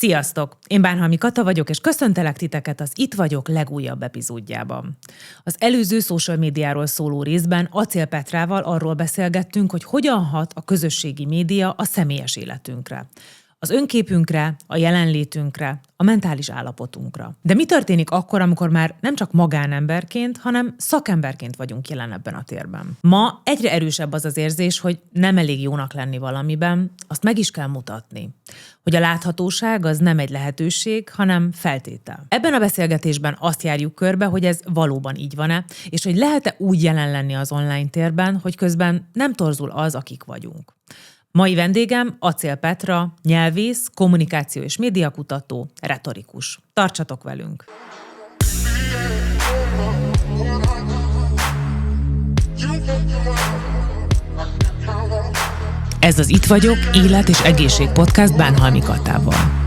Sziasztok! Én Bánhalmi Kata vagyok, és köszöntelek titeket az Itt vagyok legújabb epizódjában. Az előző social médiáról szóló részben Acél Petrával arról beszélgettünk, hogy hogyan hat a közösségi média a személyes életünkre. Az önképünkre, a jelenlétünkre, a mentális állapotunkra. De mi történik akkor, amikor már nem csak magánemberként, hanem szakemberként vagyunk jelen ebben a térben? Ma egyre erősebb az az érzés, hogy nem elég jónak lenni valamiben, azt meg is kell mutatni. Hogy a láthatóság az nem egy lehetőség, hanem feltétel. Ebben a beszélgetésben azt járjuk körbe, hogy ez valóban így van-e, és hogy lehet-e úgy jelen lenni az online térben, hogy közben nem torzul az, akik vagyunk. Mai vendégem Acél Petra, nyelvész, kommunikáció és médiakutató, retorikus. Tartsatok velünk! Ez az Itt vagyok, élet és egészség podcast Bánhalmi Katával.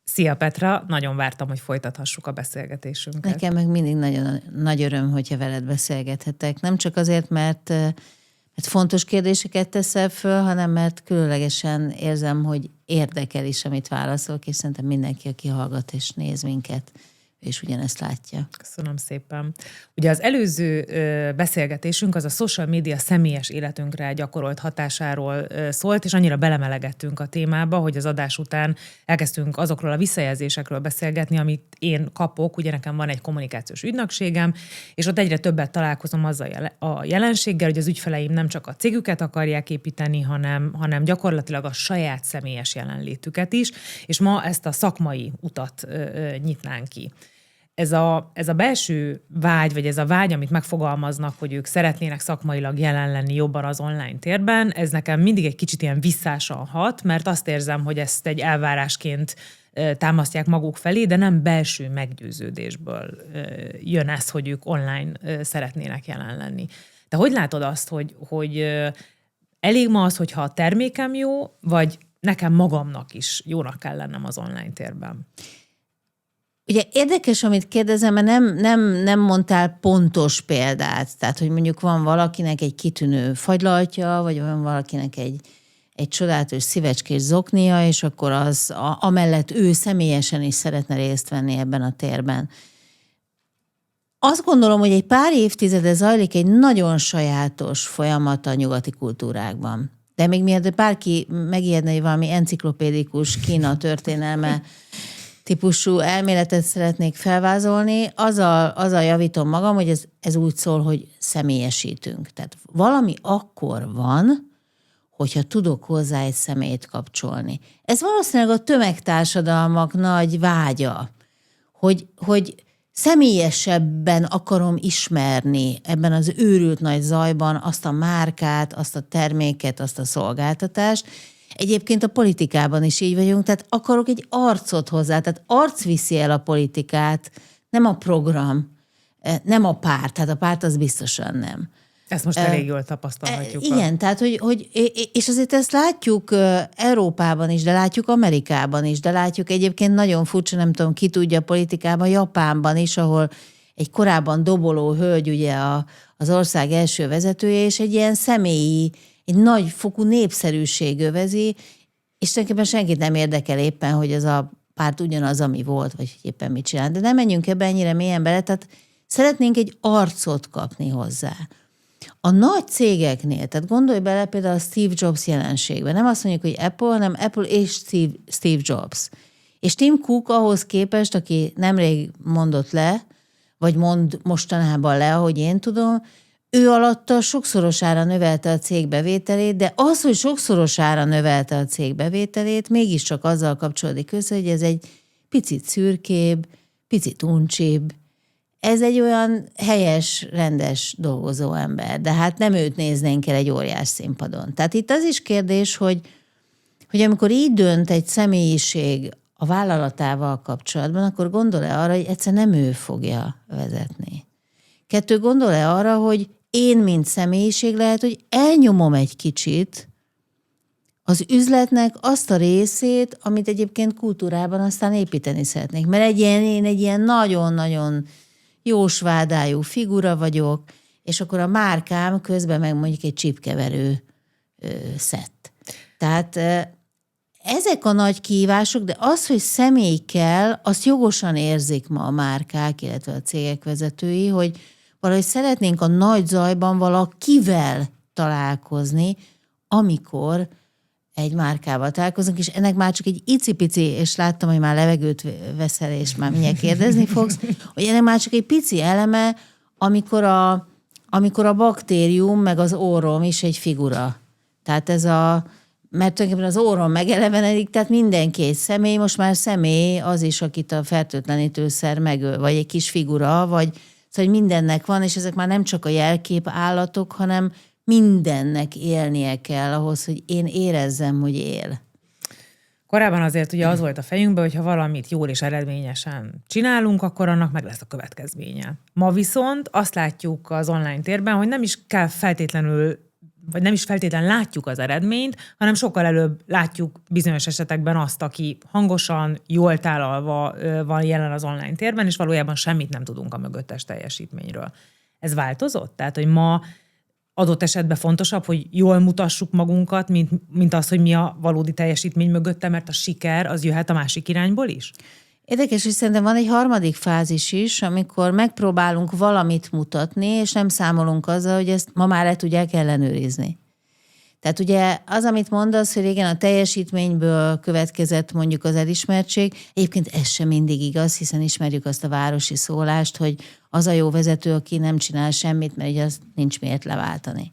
Szia Petra, nagyon vártam, hogy folytathassuk a beszélgetésünket. Nekem meg mindig nagyon nagy öröm, hogyha veled beszélgethetek. Nem csak azért, mert fontos kérdéseket teszel föl, hanem mert különlegesen érzem, hogy érdekel is, amit válaszolok, és szerintem mindenki, aki hallgat és néz minket, és ugyanezt látja. Köszönöm szépen. Ugye az előző beszélgetésünk az a social media személyes életünkre gyakorolt hatásáról szólt, és annyira belemelegettünk a témába, hogy az adás után elkezdtünk azokról a visszajelzésekről beszélgetni, amit én kapok. Ugye nekem van egy kommunikációs ügynökségem, és ott egyre többet találkozom azzal a jelenséggel, hogy az ügyfeleim nem csak a cégüket akarják építeni, hanem gyakorlatilag a saját személyes jelenlétüket is, és ma ezt a szakmai utat nyitnánk ki. Ez a belső vágy, vagy ez a vágy, amit megfogalmaznak, hogy ők szeretnének szakmailag jelen lenni jobban az online térben, ez nekem mindig egy kicsit ilyen visszásan hat, mert azt érzem, hogy ezt egy elvárásként támasztják maguk felé, de nem belső meggyőződésből jön ez, hogy ők online szeretnének jelen lenni. De hogy látod azt, hogy elég ma az, hogyha a termékem jó, vagy nekem magamnak is jónak kell lennem az online térben? Ugye érdekes, amit kérdezem, mert nem mondtál pontos példát. Tehát, hogy mondjuk van valakinek egy kitűnő fagylaltja, vagy van valakinek egy csodálatos szívecskés zoknia, és akkor az amellett ő személyesen is szeretne részt venni ebben a térben. Azt gondolom, hogy egy pár évtizede zajlik egy nagyon sajátos folyamat a nyugati kultúrákban. De még mielőtt bárki megijedne, hogy valami enciklopédikus Kína történelme típusú elméletet szeretnék felvázolni, azzal javítom magam, hogy ez úgy szól, hogy személyesítünk. Tehát valami akkor van, hogyha tudok hozzá egy személyt kapcsolni. Ez valószínűleg a tömegtársadalmak nagy vágya, hogy személyesebben akarom ismerni ebben az őrült nagy zajban azt a márkát, azt a terméket, azt a szolgáltatást. Egyébként a politikában is így vagyunk, tehát akarok egy arcot hozzá, tehát arc viszi el a politikát, nem a program, nem a párt, tehát a párt az biztosan nem. Ezt most elég jól tapasztalhatjuk. Igen, tehát és azért ezt látjuk Európában is, de látjuk Amerikában is, de látjuk egyébként nagyon furcsa, nem tudom, ki tudja politikában, Japánban is, ahol egy korábban doboló hölgy ugye az ország első vezetője, és egy ilyen személyi, egy nagy fokú népszerűség övezi, és tulajdonképpen senkit nem érdekel éppen, hogy az a párt ugyanaz, ami volt, vagy hogy éppen mit csinál. De nem menjünk ebbe ennyire mélyen bele, tehát szeretnénk egy arcot kapni hozzá. A nagy cégeknél, tehát gondolj bele például a Steve Jobs jelenségben, nem azt mondjuk, hogy Apple, hanem Apple és Steve Jobs. És Tim Cook ahhoz képest, aki nemrég mondott le, vagy mond mostanában le, ahogy én tudom, ő alatta sokszorosára növelte a cég bevételét, de az, hogy sokszorosára növelte a cég bevételét, mégiscsak azzal kapcsolódik össze, hogy ez egy picit szürkébb, picit uncsibb. Ez egy olyan helyes, rendes dolgozó ember, de hát nem őt néznénk el egy óriás színpadon. Tehát itt az is kérdés, hogy amikor így dönt egy személyiség a vállalatával kapcsolatban, akkor gondol-e arra, hogy egyszer nem ő fogja vezetni. 2, gondol-e arra, hogy én, mint személyiség lehet, hogy elnyomom egy kicsit az üzletnek azt a részét, amit egyébként kultúrában aztán építeni szeretnék. Mert én egy ilyen nagyon-nagyon jósvádájú figura vagyok, és akkor a márkám közben meg mondjuk egy csipkeverő szett. Tehát ezek a nagy kihívások, de az, hogy személy kell, azt jogosan érzik ma a márkák, illetve a cégek vezetői, hogy valahogy szeretnénk a nagy zajban valakivel találkozni, amikor egy márkával találkozunk, és ennek már csak egy icipici, és láttam, hogy már levegőt veszel, és már mindjárt kérdezni fogsz, hogy ennek már csak egy pici eleme, amikor a baktérium meg az órom is egy figura. Tehát mert tulajdonképpen az órom megelevenedik, tehát mindenki egy személy, most már személy az is, akit a fertőtlenítőszer megöl, vagy egy kis figura, vagy szóval mindennek van, és ezek már nem csak a jelkép állatok, hanem mindennek élnie kell ahhoz, hogy én érezzem, hogy él. Korábban azért ugye az volt a fejünkben, hogy ha valamit jól és eredményesen csinálunk, akkor annak meg lesz a következménye. Ma viszont azt látjuk az online térben, hogy nem is kell feltétlenül, vagy nem is feltétlenül látjuk az eredményt, hanem sokkal előbb látjuk bizonyos esetekben azt, aki hangosan, jól tálalva van jelen az online térben, és valójában semmit nem tudunk a mögöttes teljesítményről. Ez változott? Tehát, hogy ma adott esetben fontosabb, hogy jól mutassuk magunkat, mint az, hogy mi a valódi teljesítmény mögötte, mert a siker az jöhet a másik irányból is? Érdekes, hogy szerintem van egy harmadik fázis is, amikor megpróbálunk valamit mutatni, és nem számolunk azzal, hogy ezt ma már le tudják ellenőrizni. Tehát ugye az, amit mondasz, hogy régen a teljesítményből következett mondjuk az elismertség, egyébként ez sem mindig igaz, hiszen ismerjük azt a városi szólást, hogy az a jó vezető, aki nem csinál semmit, mert ugye azt nincs miért leváltani.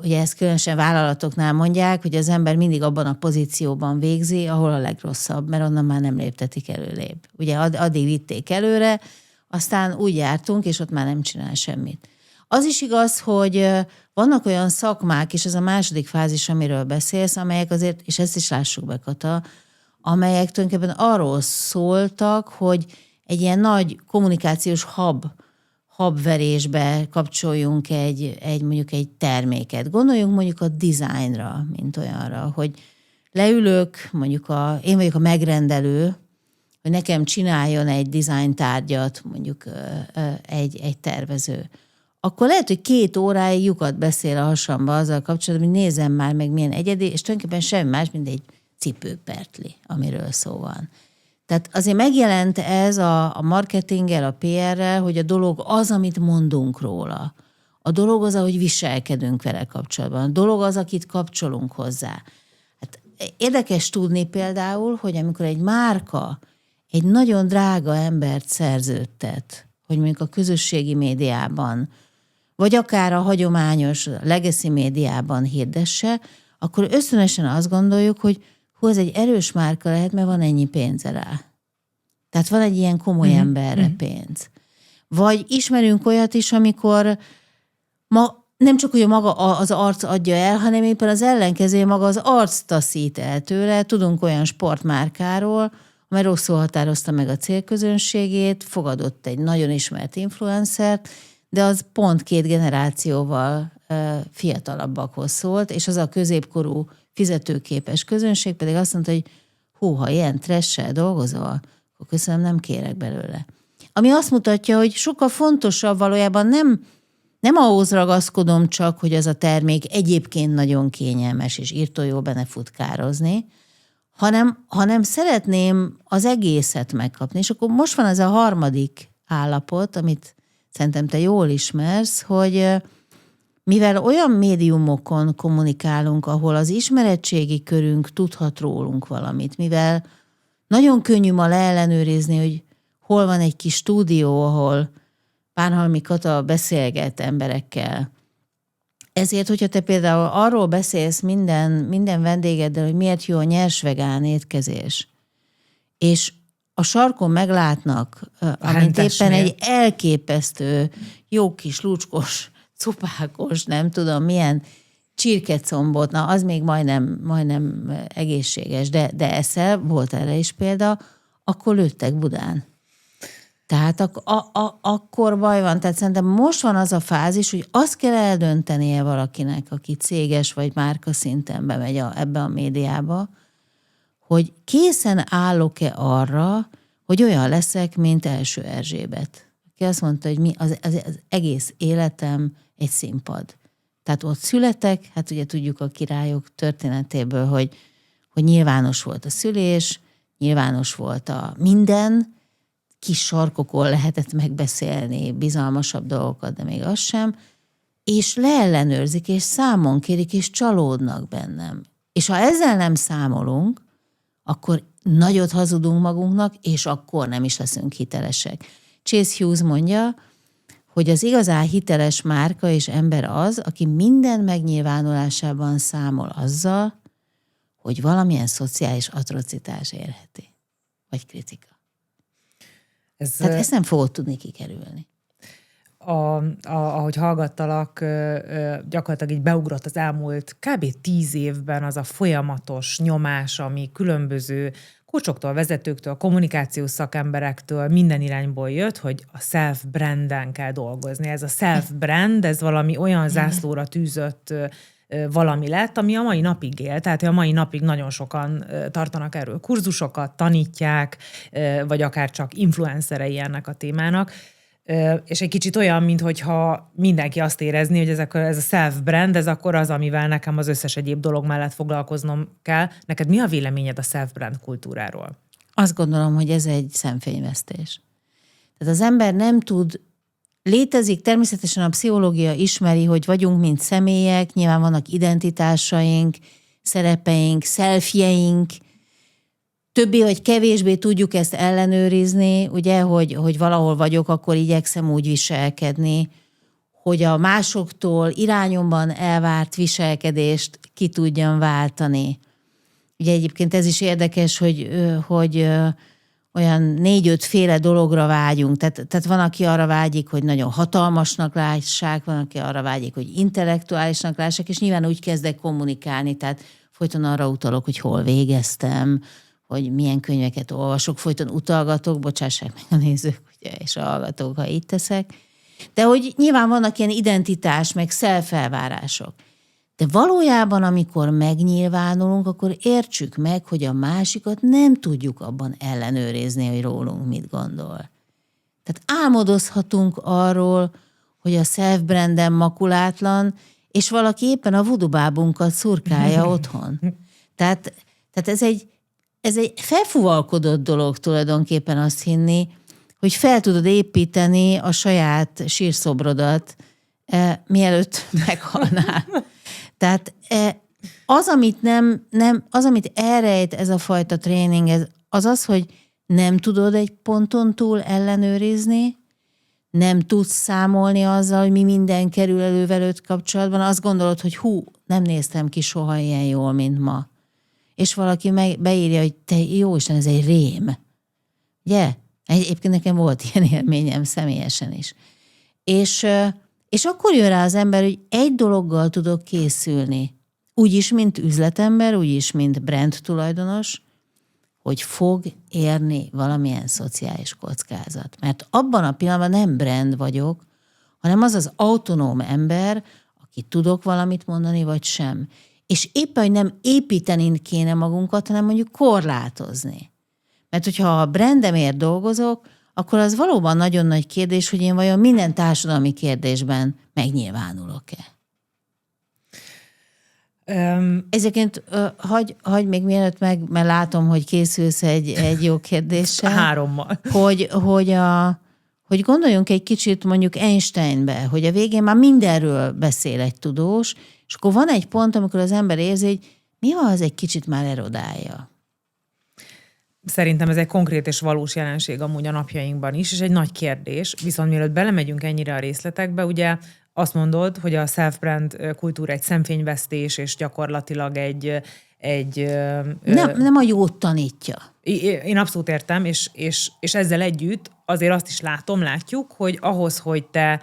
Ugye ezt különösen vállalatoknál mondják, hogy az ember mindig abban a pozícióban végzi, ahol a legrosszabb, mert onnan már nem léptetik előrébb. Ugye addig vitték előre, aztán úgy jártunk, és ott már nem csinál semmit. Az is igaz, hogy vannak olyan szakmák, és ez a második fázis, amiről beszélsz, amelyek azért, és ezt is lássuk be, Kata, amelyek tulajdonképpen arról szóltak, hogy egy ilyen nagy kommunikációs habverésbe kapcsoljunk mondjuk egy terméket. Gondoljunk mondjuk a designra, mint olyanra, hogy leülök, mondjuk én vagyok a megrendelő, hogy nekem csináljon egy design tárgyat, mondjuk egy tervező. Akkor lehet, hogy 2 óráig lyukat beszél a hasamba azzal kapcsolatban, hogy nézem már meg milyen egyedi, és tulajdonképpen semmi más, mint egy cipőpertli, amiről szó van. Tehát azért megjelent ez a marketinggel, a PR-rel, hogy a dolog az, amit mondunk róla. A dolog az, ahogy viselkedünk vele kapcsolatban. A dolog az, akit kapcsolunk hozzá. Hát érdekes tudni például, hogy amikor egy márka egy nagyon drága embert szerződtet, hogy mondjuk a közösségi médiában, vagy akár a hagyományos legacy médiában hirdesse, akkor ösztönösen azt gondoljuk, hogy ez egy erős márka lehet, mert van ennyi pénze rá. Tehát van egy ilyen komoly emberre pénz. Vagy ismerünk olyat is, amikor nem csak, hogy maga az arc adja el, hanem éppen az ellenkezője maga az arc taszít el tőle. Tudunk olyan sportmárkáról, amely rosszul határozta meg a célközönségét, fogadott egy nagyon ismert influencert, de az pont 2 generációval fiatalabbakhoz szólt, és az a középkorú fizetőképes közönség pedig azt mondta, hogy ha ilyen trash-sel dolgozol, akkor köszönöm, nem kérek belőle. Ami azt mutatja, hogy sokkal fontosabb valójában nem ahhoz ragaszkodom csak, hogy az a termék egyébként nagyon kényelmes, és írtó jó benne futkározni, hanem szeretném az egészet megkapni. És akkor most van ez a harmadik állapot, amit szerintem te jól ismersz, hogy mivel olyan médiumokon kommunikálunk, ahol az ismeretségi körünk tudhat rólunk valamit, mivel nagyon könnyű ma leellenőrizni, hogy hol van egy kis stúdió, ahol Pánhalmi Kata beszélget emberekkel. Ezért, hogyha te például arról beszélsz minden vendégeddel, hogy miért jó a nyers vegán étkezés, és a sarkon meglátnak, amint éppen egy elképesztő, jó kis lucskos, cupákos, nem tudom milyen csirkecombot, na az még majdnem egészséges, de eszel, volt erre is példa, akkor lőttek Budán. Tehát akkor baj van. Tehát szerintem most van az a fázis, hogy azt kell eldöntenie valakinek, aki céges vagy márka szinten bemegy ebbe a médiába, hogy készen állok-e arra, hogy olyan leszek, mint első Erzsébet aki azt mondta, hogy az egész életem egy színpad. Tehát ott születek, hát ugye tudjuk a királyok történetéből, hogy nyilvános volt a szülés, nyilvános volt a minden, kis sarkokon lehetett megbeszélni bizalmasabb dolgokat, de még az sem, és leellenőrzik, és számon kérik, és csalódnak bennem. És ha ezzel nem számolunk, akkor nagyot hazudunk magunknak, és akkor nem is leszünk hitelesek. Chase Hughes mondja, hogy az igazán hiteles márka és ember az, aki minden megnyilvánulásában számol azzal, hogy valamilyen szociális atrocitás érheti, vagy kritika. Tehát ezt nem fogod tudni kikerülni. Ahogy hallgattalak, gyakorlatilag így beugrott az elmúlt kb. 10 évben az a folyamatos nyomás, ami különböző coachoktól, vezetőktől, kommunikációs szakemberektől minden irányból jött, hogy a self-branden kell dolgozni. Ez a self-brand, ez valami olyan zászlóra tűzött valami lett, ami a mai napig él. Tehát a mai napig nagyon sokan tartanak erről kurzusokat, tanítják, vagy akár csak influencerei ennek a témának. És egy kicsit olyan, mintha mindenki azt érezni, hogy ez a self-brand, ez akkor az, amivel nekem az összes egyéb dolog mellett foglalkoznom kell. Neked mi a véleményed a self-brand kultúráról? Azt gondolom, hogy ez egy szemfényvesztés. Tehát az ember nem tud, létezik, természetesen a pszichológia ismeri, hogy vagyunk, mint személyek, nyilván vannak identitásaink, szerepeink, selfieink, többé vagy kevésbé tudjuk ezt ellenőrizni, ugye, hogy valahol vagyok, akkor igyekszem úgy viselkedni, hogy a másoktól irányomban elvárt viselkedést ki tudjam váltani. Ugye egyébként ez is érdekes, hogy olyan 4-5 féle dologra vágyunk. Tehát van, aki arra vágyik, hogy nagyon hatalmasnak lássák, van, aki arra vágyik, hogy intellektuálisnak lássák, és nyilván úgy kezdek kommunikálni, tehát folyton arra utalok, hogy hol végeztem, hogy milyen könyveket olvasok, folyton utalgatok, bocsássák meg a nézők, ugye, és a hallgatók, ha így teszek. De hogy nyilván vannak ilyen identitás, meg self-elvárások. De valójában, amikor megnyilvánulunk, akkor értsük meg, hogy a másikat nem tudjuk abban ellenőrizni, hogy rólunk mit gondol. Tehát álmodozhatunk arról, hogy a self-brandem makulátlan, és valaki éppen a vudubábunkat szurkálja otthon. Tehát ez egy felfúvalkodott dolog tulajdonképpen azt hinni, hogy fel tudod építeni a saját sírszobrodat, mielőtt meghalnál. Tehát az, amit elrejt ez a fajta tréning, az, hogy nem tudod egy ponton túl ellenőrizni, nem tudsz számolni azzal, hogy mi minden kerül elő veled kapcsolatban, azt gondolod, hogy nem néztem ki soha ilyen jól, mint ma. És valaki beírja, hogy te jóisten, ez egy rém. Ugye? Egyébként nekem volt ilyen élményem személyesen is. És akkor jön rá az ember, hogy egy dologgal tudok készülni. Úgyis, mint üzletember, úgyis, mint brand tulajdonos, hogy fog érni valamilyen szociális kockázat. Mert abban a pillanatban nem brand vagyok, hanem az az autonóm ember, aki tudok valamit mondani, vagy sem. És éppen, hogy nem építeni kéne magunkat, hanem mondjuk korlátozni. Mert hogyha a brandemért dolgozok, akkor az valóban nagyon nagy kérdés, hogy én vajon minden társadalmi kérdésben megnyilvánulok-e. Ezeket hagy még mielőtt mert látom, hogy készülsz egy jó kérdéssel. 3-mal. Hogy gondoljunk egy kicsit mondjuk Einsteinbe, hogy a végén már mindenről beszél egy tudós, és akkor van egy pont, amikor az ember érzi, hogy mi van, az egy kicsit már erodálja. Szerintem ez egy konkrét és valós jelenség amúgy a napjainkban is, és egy nagy kérdés. Viszont mielőtt belemegyünk ennyire a részletekbe, ugye azt mondod, hogy a self-brand kultúra egy szemfényvesztés, és gyakorlatilag nem a jót tanítja. Én abszolút értem, és ezzel együtt azért azt is látjuk, hogy ahhoz, hogy te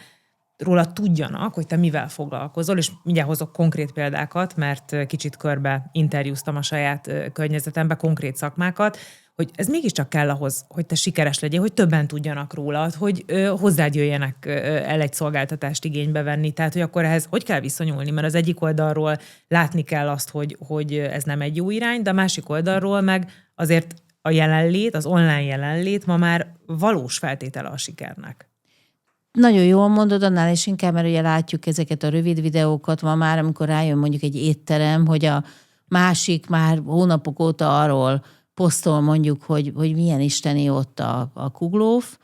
róla tudjanak, hogy te mivel foglalkozol, és mindjárt hozok konkrét példákat, mert kicsit körbe interjúztam a saját környezetembe, konkrét szakmákat, hogy ez mégiscsak kell ahhoz, hogy te sikeres legyél, hogy többen tudjanak rólad, hogy hozzád jöjjenek el egy szolgáltatást igénybe venni. Tehát, hogy akkor ehhez hogy kell viszonyulni? Mert az egyik oldalról látni kell azt, hogy ez nem egy jó irány, de a másik oldalról meg azért a jelenlét, az online jelenlét ma már valós feltétele a sikernek. nagyon jól mondod, annál is inkább, mert ugye látjuk ezeket a rövid videókat ma már, amikor rájön mondjuk egy étterem, hogy a másik már hónapok óta arról posztol mondjuk, hogy milyen isteni ott a kuglóf.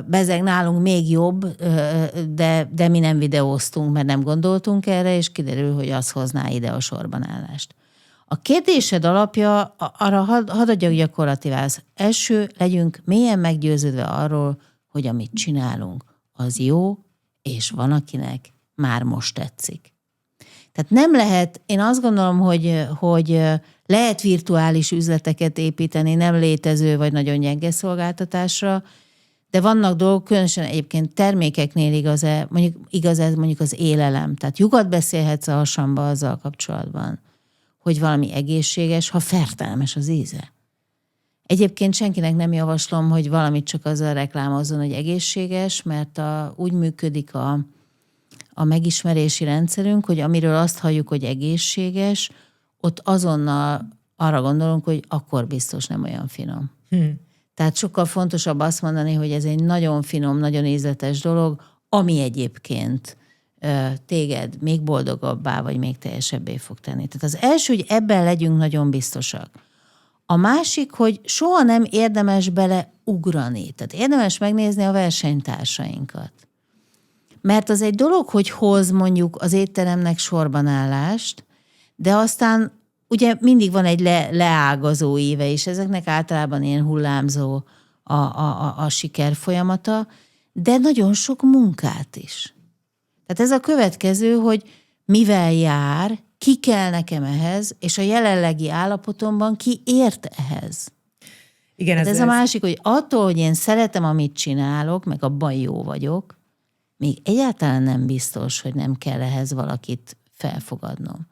Bezeg nálunk még jobb, de mi nem videóztunk, mert nem gondoltunk erre, és kiderül, hogy az hozná ide a sorbanállást. A kérdésed alapja, arra hadd adjak gyakorlati választ. Első, legyünk mélyen meggyőződve arról, hogy amit csinálunk, az jó, és van, akinek már most tetszik. Tehát nem lehet, én azt gondolom, hogy lehet virtuális üzleteket építeni, nem létező vagy nagyon gyenge szolgáltatásra, de vannak dolgok, különösen egyébként termékeknél igaz ez mondjuk az élelem. Tehát lyukat beszélhetsz a hasamba azzal kapcsolatban, hogy valami egészséges, ha fertelmes az íze. Egyébként senkinek nem javaslom, hogy valamit csak azzal reklámozzon, hogy egészséges, mert úgy működik a megismerési rendszerünk, hogy amiről azt halljuk, hogy egészséges, ott azonnal arra gondolunk, hogy akkor biztos nem olyan finom. Tehát sokkal fontosabb azt mondani, hogy ez egy nagyon finom, nagyon ízletes dolog, ami egyébként téged még boldogabbá, vagy még teljesebbé fog tenni. Tehát az első, hogy ebben legyünk nagyon biztosak. A másik, hogy soha nem érdemes beleugrani. Tehát érdemes megnézni a versenytársainkat. Mert az egy dolog, hogy hoz mondjuk az étteremnek sorbanállást, de aztán ugye mindig van egy leágazó íve is, ezeknek általában ilyen hullámzó a siker folyamata, de nagyon sok munkát is. Tehát ez a következő, hogy mivel jár, ki kell nekem ehhez, és a jelenlegi állapotomban ki ért ehhez. Igen, ez a másik, hogy attól, hogy én szeretem, amit csinálok, meg abban jó vagyok, még egyáltalán nem biztos, hogy nem kell ehhez valakit felfogadnom.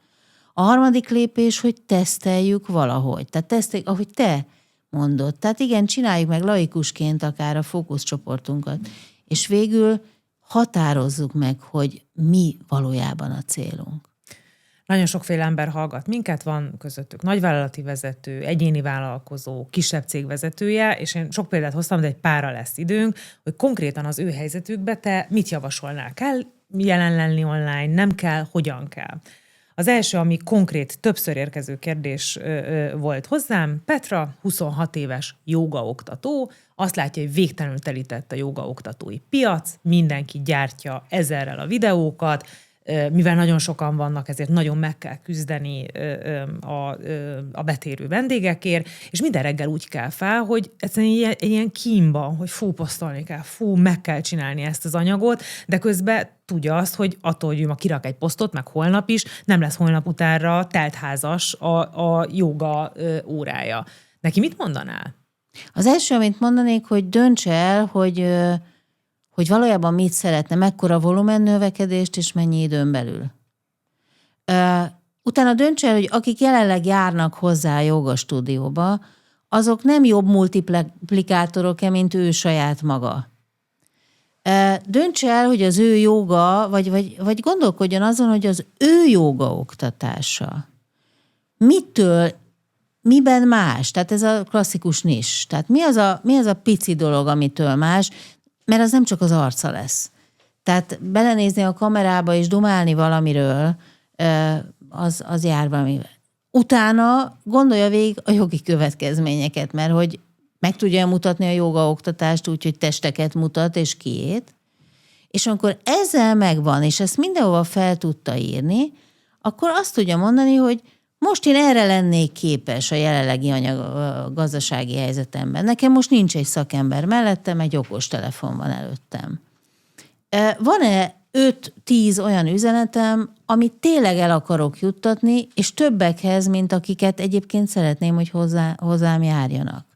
A harmadik lépés, hogy teszteljük valahogy. Tehát teszteljük, ahogy te mondod. Tehát igen, csináljuk meg laikusként akár a fókuszcsoportunkat, és végül határozzuk meg, hogy mi valójában a célunk. Nagyon sokféle ember hallgat minket, van közöttük nagyvállalati vezető, egyéni vállalkozó, kisebb cég vezetője, és én sok példát hoztam, de egy párra lesz időnk, hogy konkrétan az ő helyzetükbe te mit javasolnál? Kell jelen lenni online, nem kell, hogyan kell? Az első, ami konkrét, többször érkező kérdés volt hozzám, Petra, 26 éves jógaoktató, azt látja, hogy végtelenül telített a jógaoktatói piac, mindenki gyártja ezerrel a videókat, mivel nagyon sokan vannak, ezért nagyon meg kell küzdeni a betérő vendégekért, és minden reggel úgy kell fel, hogy egyszerűen ilyen kínban, hogy posztolni kell, meg kell csinálni ezt az anyagot, de közben tudja azt, hogy attól, hogy ő ma kirak egy posztot, meg holnap is, nem lesz holnap utánra teltházas a jóga órája. Neki mit mondanál? Az első, amit mondanék, hogy döntse el, hogy valójában mit szeretne, mekkora volumen növekedést, és mennyi időn belül. Utána döntse el, hogy akik jelenleg járnak hozzá a jogastúdióba, azok nem jobb multiplikátorok-e, mint ő saját maga. Döntse el, hogy az ő joga, vagy gondolkodjon azon, hogy az ő joga oktatása miben más? Tehát ez a klasszikus nis. Tehát mi az a pici dolog, amitől más? Mert az nem csak az arca lesz. Tehát belenézni a kamerába és dumálni valamiről, az jár valamivel. Utána gondolja végig a jogi következményeket, mert hogy meg tudja mutatni a jogaoktatást úgy, hogy testeket mutat és kiét, és amikor ezzel megvan, és ezt mindenhova fel tudta írni, akkor azt tudja mondani, hogy most én erre lennék képes a jelenlegi gazdasági helyzetemben. Nekem most nincs egy szakember mellettem, egy okostelefon van előttem. Van-e 5-10 olyan üzenetem, amit tényleg el akarok juttatni, és többekhez, mint akiket egyébként szeretném, hogy hozzám járjanak.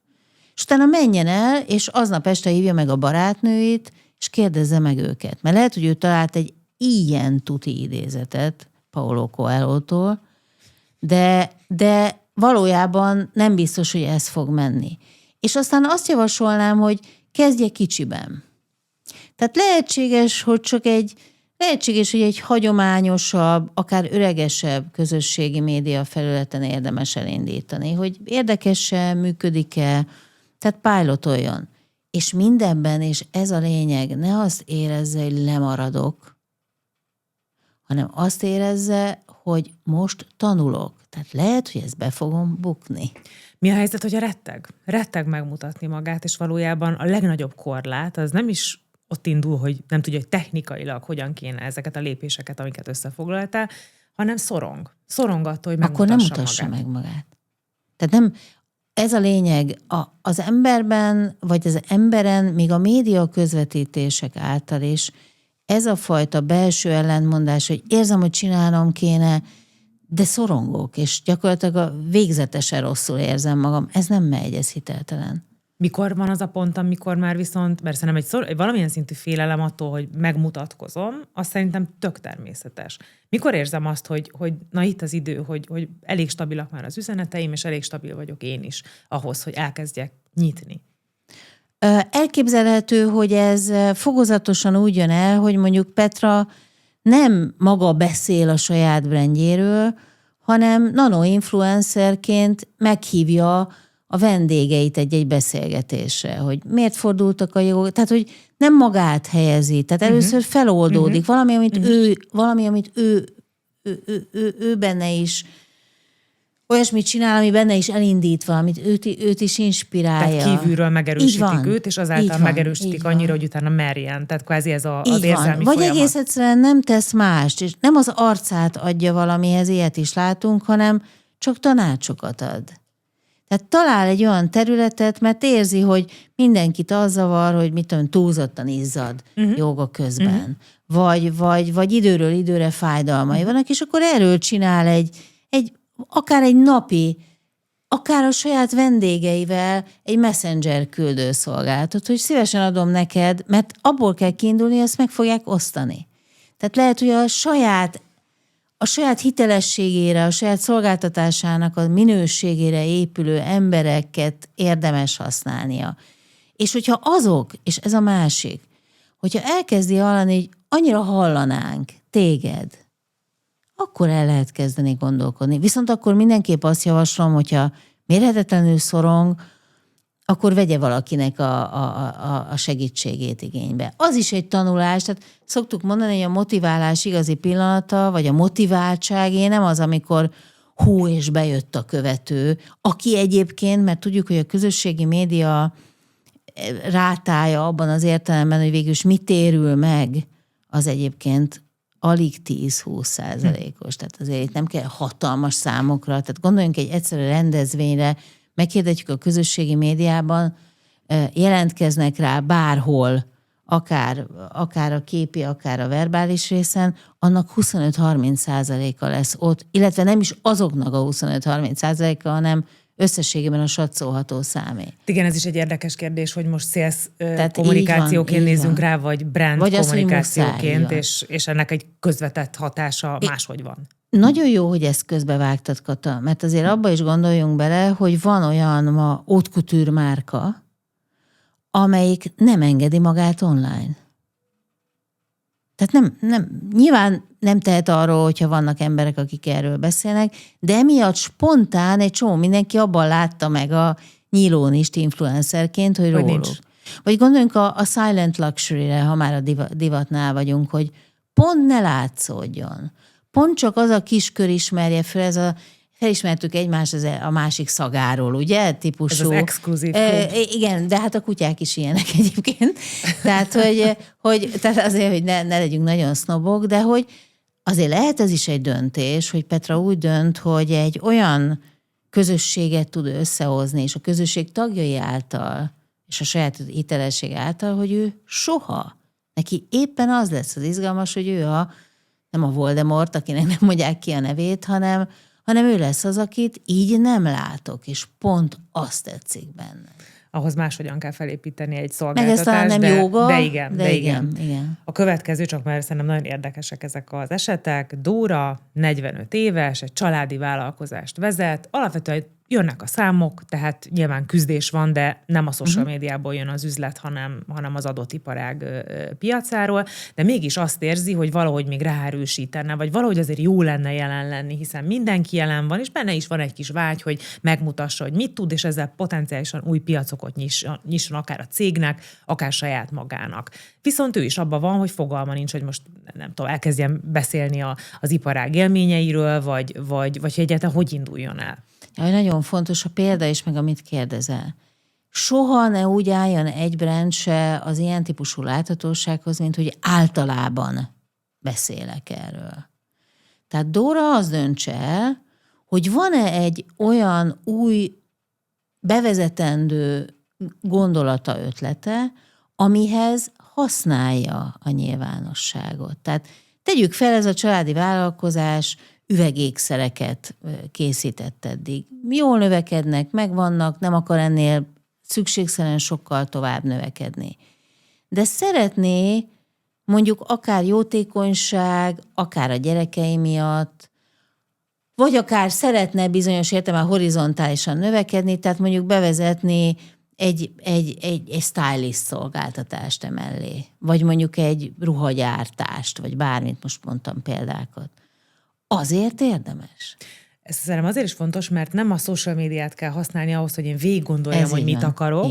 És utána menjen el, és aznap este hívja meg a barátnőit, és kérdezze meg őket. Mert lehet, hogy ő talált egy ilyen tuti idézetet Paulo Coelho-tól, de valójában nem biztos, hogy ez fog menni. És aztán azt javasolnám, hogy kezdje kicsiben. Tehát lehetséges, hogy egy hagyományosabb, akár öregesebb közösségi média felületen érdemes elindítani, hogy érdekes-e, működik-e, tehát pilotoljon. És mindenben, és ez a lényeg, ne azt érezze, hogy lemaradok, hanem azt érezze, hogy most tanulok. Tehát lehet, hogy ezt be fogom bukni. Mi a helyzet, hogy retteg megmutatni magát, és valójában a legnagyobb korlát az nem is ott indul, hogy nem tudja, hogy technikailag hogyan kéne ezeket a lépéseket, amiket összefoglaltál, hanem szorong. Szorong attól, hogy akkor nem mutassa magát. meg magát. Tehát nem, ez a lényeg, az emberben, vagy az emberen, még a média közvetítések által is, ez a fajta belső ellentmondás, hogy érzem, hogy csinálnom kéne, de szorongok, és gyakorlatilag végzetesen rosszul érzem magam. Ez nem megy, ez hiteltelen. Mikor van az a pont, amikor már viszont, mert szerintem egy valamilyen szintű félelem attól, hogy megmutatkozom, az szerintem tök természetes. Mikor érzem azt, hogy na itt az idő, hogy elég stabilak már az üzeneteim, és elég stabil vagyok én is ahhoz, hogy elkezdjek nyitni? Elképzelhető, hogy ez fokozatosan úgy jön el, hogy mondjuk Petra nem maga beszél a saját brandjéről, hanem nano-influencerként meghívja a vendégeit egy beszélgetésre, hogy miért fordultak a jogok, tehát hogy nem magát helyezi, tehát először feloldódik valami, amit ő benne is olyasmit csinál, ami benne is elindít valamit, őt is inspirálja. Tehát kívülről megerősítik őt, és azáltal megerősítik annyira, hogy utána merjen. Tehát kvázi ez az érzelmi Vagy folyamat. egész egyszerűen nem tesz mást, és nem az arcát adja valamihez, ilyet is látunk, hanem csak tanácsokat ad. Tehát talál egy olyan területet, mert érzi, hogy mindenkit az zavar, hogy mit tudom, túlzottan izzad jóga közben. Vagy időről időre fájdalmai vannak, és akkor erről csinál akár egy napi, akár a saját vendégeivel egy messenger küldőszolgálatot, hogy szívesen adom neked, mert abból kell kiindulni, ezt meg fogják osztani. Tehát lehet, hogy a saját hitelességére, a saját szolgáltatásának a minőségére épülő embereket érdemes használnia. És hogyha azok, és ez a másik, hogyha elkezdi hallani, hogy annyira hallanánk téged, akkor el lehet kezdeni gondolkodni. Viszont akkor mindenképp azt javaslom, hogyha mérhetetlenül szorong, akkor vegye valakinek a segítségét igénybe. Az is egy tanulás, tehát szoktuk mondani, hogy a motiválás igazi pillanata, vagy a motiváltságé nem az, amikor és bejött a követő, aki egyébként, mert tudjuk, hogy a közösségi média rátája abban az értelemben, hogy végülis mit térül meg, az egyébként alig 10-20%-os. Tehát azért itt nem kell hatalmas számokra. Tehát gondoljunk egy egyszerű rendezvényre, meghirdetjük a közösségi médiában, jelentkeznek rá bárhol, akár a képi, akár a verbális részen, annak 25-30%-a lesz ott, illetve nem is azoknak a 25-30%-a, hanem összességében a satszolható számé. Igen, ez is egy érdekes kérdés, hogy most sales kommunikációként nézzünk rá, vagy brand vagy kommunikációként, és ennek egy közvetett hatása máshogy van. Nagyon jó, hogy ezt közbevágtad, Kata, mert azért abba is gondoljunk bele, hogy van olyan ma haute couture márka, amelyik nem engedi magát online. Tehát nyilván nem tehet arról, hogyha vannak emberek, akik erről beszélnek, de emiatt spontán egy csomó mindenki abban látta meg a nyílónist influencerként, hogy róluk. Nincs. Vagy gondoljunk a silent luxury-re, ha már a divatnál vagyunk, hogy pont ne látszódjon. Pont csak az a kiskör ismerje fel, felismertük egymást a másik szagáról, ugye? Típusú. Ez az exkluzív igen, de hát a kutyák is ilyenek egyébként. Tehát, tehát azért, hogy ne legyünk nagyon sznobok, de hogy azért lehet ez is egy döntés, hogy Petra úgy dönt, hogy egy olyan közösséget tud összehozni, és a közösség tagjai által, és a saját hitelesség által, hogy ő soha, neki éppen az lesz az izgalmas, hogy ő nem a Voldemort, akinek nem mondják ki a nevét, hanem ő lesz az, akit így nem látok, és pont azt tetszik benne. Ahhoz máshogyan kell felépíteni egy szolgáltatást. Meg ez talán nem jóga, de igen. A következő, csak már szerintem nagyon érdekesek ezek az esetek. Dóra, 45 éves, egy családi vállalkozást vezet, alapvetően jönnek a számok, tehát nyilván küzdés van, de nem a social médiából jön az üzlet, hanem az adott iparág piacáról, de mégis azt érzi, hogy valahogy még ráerősítene, vagy valahogy azért jó lenne jelen lenni, hiszen mindenki jelen van, és benne is van egy kis vágy, hogy megmutassa, hogy mit tud, és ezzel potenciálisan új piacokat nyisson akár a cégnek, akár saját magának. Viszont ő is abban van, hogy fogalma nincs, hogy most nem tudom, elkezdjen beszélni az iparág élményeiről, vagy egyáltalán hogy induljon el. Ja, nagyon fontos a példa is, meg amit kérdezel. Soha ne úgy álljon egy brand se az ilyen típusú láthatósághoz, mint hogy általában beszélek erről. Tehát Dóra az döntse el, hogy van-e egy olyan új bevezetendő gondolata, ötlete, amihez használja a nyilvánosságot. Tehát tegyük fel, ez a családi vállalkozás üvegékszereket készített eddig. Jól növekednek, megvannak, nem akar ennél szükségszerűen sokkal tovább növekedni. De szeretné mondjuk akár jótékonyság, akár a gyerekei miatt, vagy akár szeretne bizonyos értelemben horizontálisan növekedni, tehát mondjuk bevezetni egy stylist szolgáltatást emellé, vagy mondjuk egy ruhagyártást, vagy bármit, most mondtam példákat. Azért érdemes. Ez szerintem azért is fontos, mert nem a social médiát kell használni ahhoz, hogy én végig gondoljam, hogy mit akarok,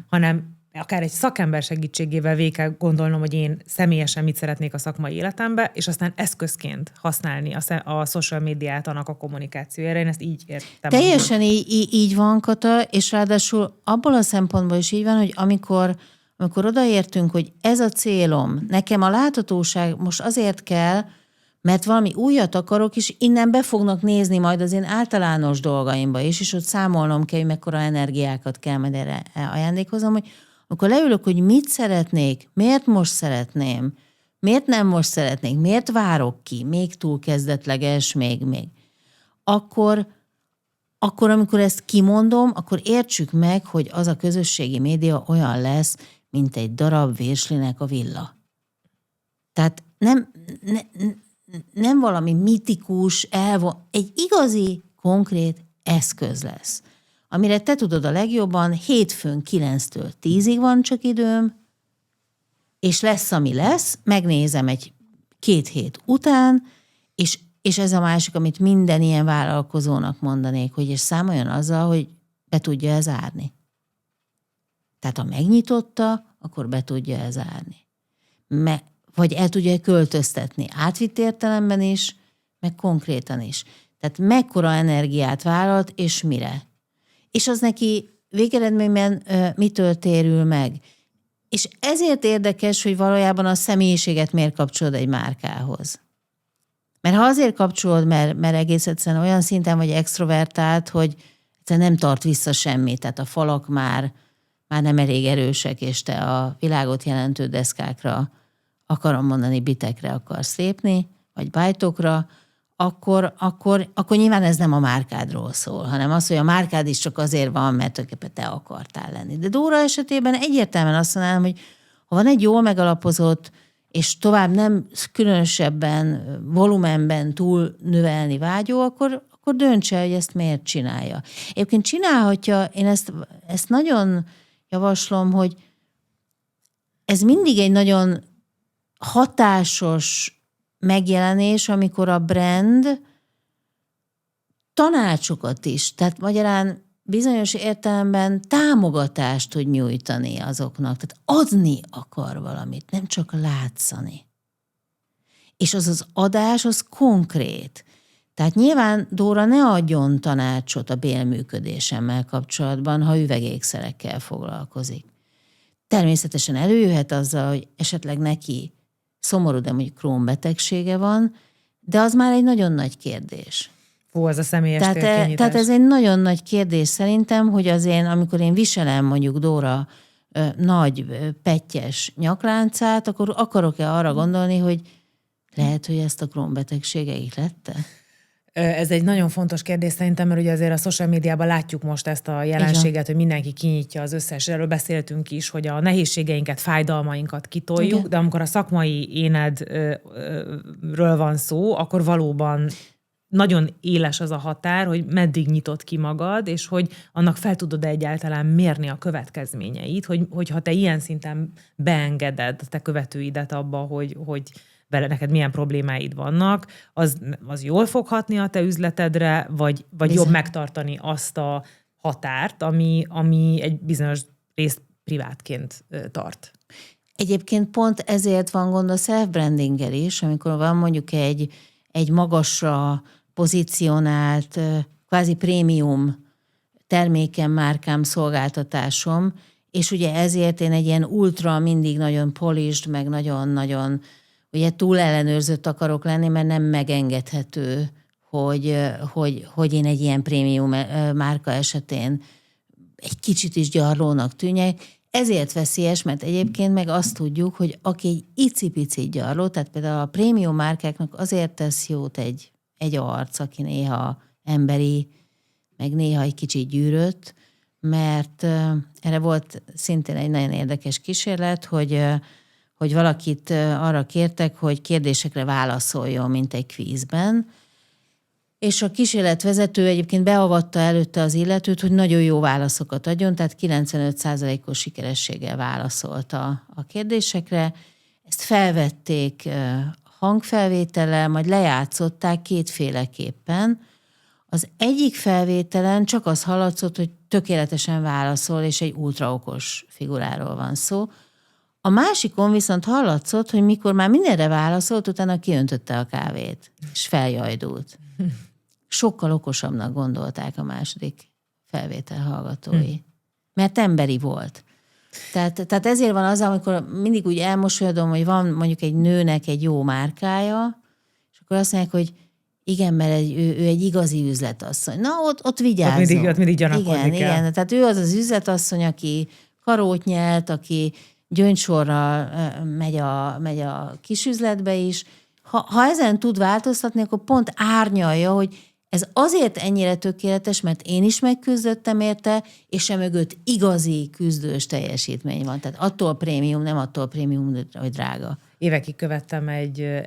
hanem akár egy szakember segítségével végig kell gondolnom, hogy én személyesen mit szeretnék a szakmai életembe, és aztán eszközként használni a social médiát annak a kommunikációjára. Én ezt így értem. Teljesen így van, Kata, és ráadásul abból a szempontból is így van, hogy amikor odaértünk, hogy ez a célom, nekem a láthatóság most azért kell, mert valami újat akarok, és innen be fognak nézni majd az én általános dolgaimba is, és ott számolnom kell, hogy mekkora energiákat kell majd erre ajándékoznom, hogy akkor leülök, hogy mit szeretnék, miért most szeretném, miért nem most szeretnék, miért várok ki, még túl kezdetleges, még. Akkor amikor ezt kimondom, akkor értsük meg, hogy az a közösségi média olyan lesz, mint egy darab virslinek a villa. Tehát nem valami mitikus, egy igazi, konkrét eszköz lesz, amire te tudod a legjobban, hétfőn 9-től 10-ig van csak időm, és lesz, ami lesz, megnézem egy 2 hét után, és ez a másik, amit minden ilyen vállalkozónak mondanék, hogy és számoljon azzal, hogy be tudja zárni. Tehát ha megnyitotta, akkor be tudja zárni. Vagy el tudja költöztetni. Átvitt értelemben is, meg konkrétan is. Tehát mekkora energiát vállalt, és mire. És az neki végeredményben mitől térül meg. És ezért érdekes, hogy valójában a személyiséget miért kapcsolod egy márkához. Mert ha azért kapcsolod, mert egész egyszerűen olyan szinten vagy extrovertált, hogy nem tart vissza semmit, tehát a falak már nem elég erősek, és te a világot jelentő deszkákra, akarom mondani, bitekre akarsz lépni, vagy bájtokra, akkor nyilván ez nem a márkádról szól, hanem az, hogy a márkád is csak azért van, mert tulajdonképpen te akartál lenni. De Dóra esetében egyértelműen azt mondanám, hogy ha van egy jól megalapozott, és tovább nem különösebben, volumenben túl növelni vágyó, akkor döntse, hogy ezt miért csinálja. Egyébként csinálhatja, én ezt nagyon javaslom, hogy ez mindig egy nagyon hatásos megjelenés, amikor a brand tanácsokat is, tehát magyarán bizonyos értelemben támogatást tud nyújtani azoknak. Tehát adni akar valamit, nem csak látszani. És az adás, az konkrét. Tehát nyilván Dóra ne adjon tanácsot a bélműködésemmel kapcsolatban, ha üvegékszerekkel foglalkozik. Természetesen előjöhet azzal, hogy esetleg neki szomorú, de mondjuk Crohn betegsége van, de az már egy nagyon nagy kérdés. Az a személyes térkényítás. Tehát ez egy nagyon nagy kérdés szerintem, hogy amikor én viselem mondjuk Dóra nagy pettyes nyakláncát, akkor akarok-e arra gondolni, hogy lehet, hogy ezt a Crohn betegsége ihlette? Ez egy nagyon fontos kérdés szerintem, mert ugye azért a social médiában látjuk most ezt a jelenséget, hogy mindenki kinyitja az összes, erről beszéltünk is, hogy a nehézségeinket, fájdalmainkat kitoljuk, igen. De amikor a szakmai énedről van szó, akkor valóban nagyon éles az a határ, hogy meddig nyitod ki magad, és hogy annak fel tudod egyáltalán mérni a következményeit, hogy ha te ilyen szinten beengeded te követőidet abba, hogy vele neked milyen problémáid vannak, az jól fog hatni a te üzletedre, vagy jobb megtartani azt a határt, ami egy bizonyos részt privátként tart. Egyébként pont ezért van gond a self-brandinggel is, amikor van mondjuk egy magasra pozícionált, kvázi prémium termékem, márkám, szolgáltatásom, és ugye ezért én egy ilyen ultra, mindig nagyon polished, meg nagyon-nagyon ugye túl ellenőrzött akarok lenni, mert nem megengedhető, hogy én egy ilyen prémium márka esetén egy kicsit is gyarlónak tűnjek. Ezért veszélyes, mert egyébként meg azt tudjuk, hogy aki egy icipici gyarló, tehát például a prémium márkáknak azért tesz jót egy arc, aki néha emberi, meg néha egy kicsit gyűrött, mert erre volt szintén egy nagyon érdekes kísérlet, hogy valakit arra kértek, hogy kérdésekre válaszoljon, mint egy kvízben, és a kísérletvezető egyébként beavatta előtte az illetőt, hogy nagyon jó válaszokat adjon, tehát 95%-os sikerességgel válaszolt a kérdésekre. Ezt felvették hangfelvétellel, majd lejátszották kétféleképpen. Az egyik felvételen csak az hallatszott, hogy tökéletesen válaszol, és egy ultraokos figuráról van szó. A másikon viszont hallatszott, hogy mikor már mindenre válaszolt, utána kiöntötte a kávét, és feljajdult. Sokkal okosabbnak gondolták a második felvétel hallgatói. Mert emberi volt. Tehát ezért van az, amikor mindig úgy elmosolyodom, hogy van mondjuk egy nőnek egy jó márkája, és akkor azt mondják, hogy igen, mert ő egy igazi üzletasszony. Na, ott vigyázzon. Ott mindig gyanakodni kell. Igen. Tehát ő az üzletasszony, aki karót nyelt, aki gyöngysorral megy a kisüzletbe is. Ha ezen tud változtatni, akkor pont árnyalja, hogy ez azért ennyire tökéletes, mert én is megküzdöttem érte, és emögött igazi küzdős teljesítmény van. Tehát attól prémium, nem attól prémium, hogy drága. Évekig követtem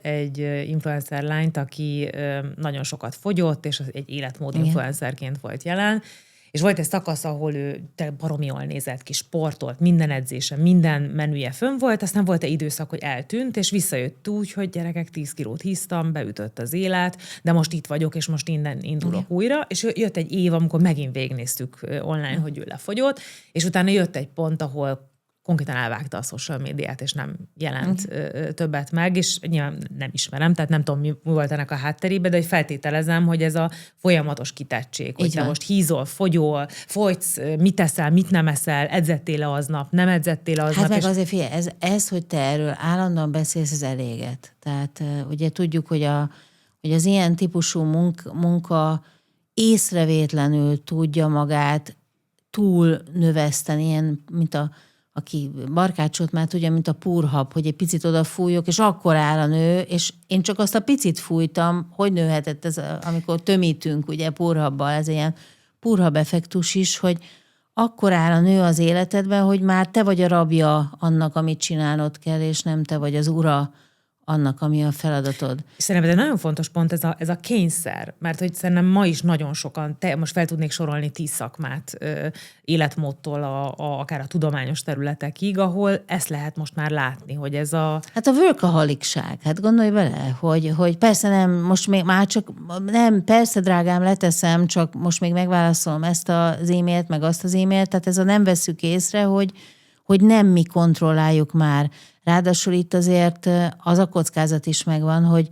egy influencer lányt, aki nagyon sokat fogyott, és egy életmód influencerként volt jelen, és volt egy szakasz, ahol ő baromi jól nézett ki, sportolt, minden edzése, minden menüje fönn volt, aztán volt egy időszak, hogy eltűnt, és visszajött úgy, hogy gyerekek, 10 kilót híztam, beütött az élet, de most itt vagyok, és most innen indulok újra, és jött egy év, amikor megint végignéztük online, hogy ő lefogyott, és utána jött egy pont, ahol konkrétan elvágta a social médiát, és nem jelent többet meg, és nyilván nem ismerem, tehát nem tudom, mi volt ennek a hátterébe, de hogy feltételezem, hogy ez a folyamatos kitettség, hogy te most hízol, fogyol, fogysz, mit teszel, mit nem eszel, edzettél-e aznap, nem edzettél-e aznap. Hát meg azért figyelj, ez, hogy te erről állandóan beszélsz, ez eléget. Tehát ugye tudjuk, hogy az ilyen típusú munka észrevétlenül tudja magát túl növeszteni, ilyen, mint aki barkácsot már tudja, mint a púrhab, hogy egy picit odafújok, és akkor áll a nő, és én csak azt a picit fújtam, hogy nőhetett ez, amikor tömítünk ugye púrhabbal, ez ilyen púrhab effektus is, hogy akkor áll a nő az életedben, hogy már te vagy a rabja annak, amit csinálnod kell, és nem te vagy az ura annak, ami a feladatod. Szerintem ez egy nagyon fontos pont ez a kényszer, mert hogy szerintem ma is nagyon sokan, most fel tudnék sorolni 10 szakmát életmódtól akár a tudományos területekig, ahol ezt lehet most már látni, hogy ez a... Hát a workaholicság, hát gondolj bele, hogy persze nem, most még már csak, nem, persze drágám, leteszem, csak most még megválaszolom ezt az e-mailt, meg azt az e-mailt, tehát ez a nem vesszük észre, hogy nem mi kontrolláljuk már. Ráadásul itt azért az a kockázat is megvan, hogy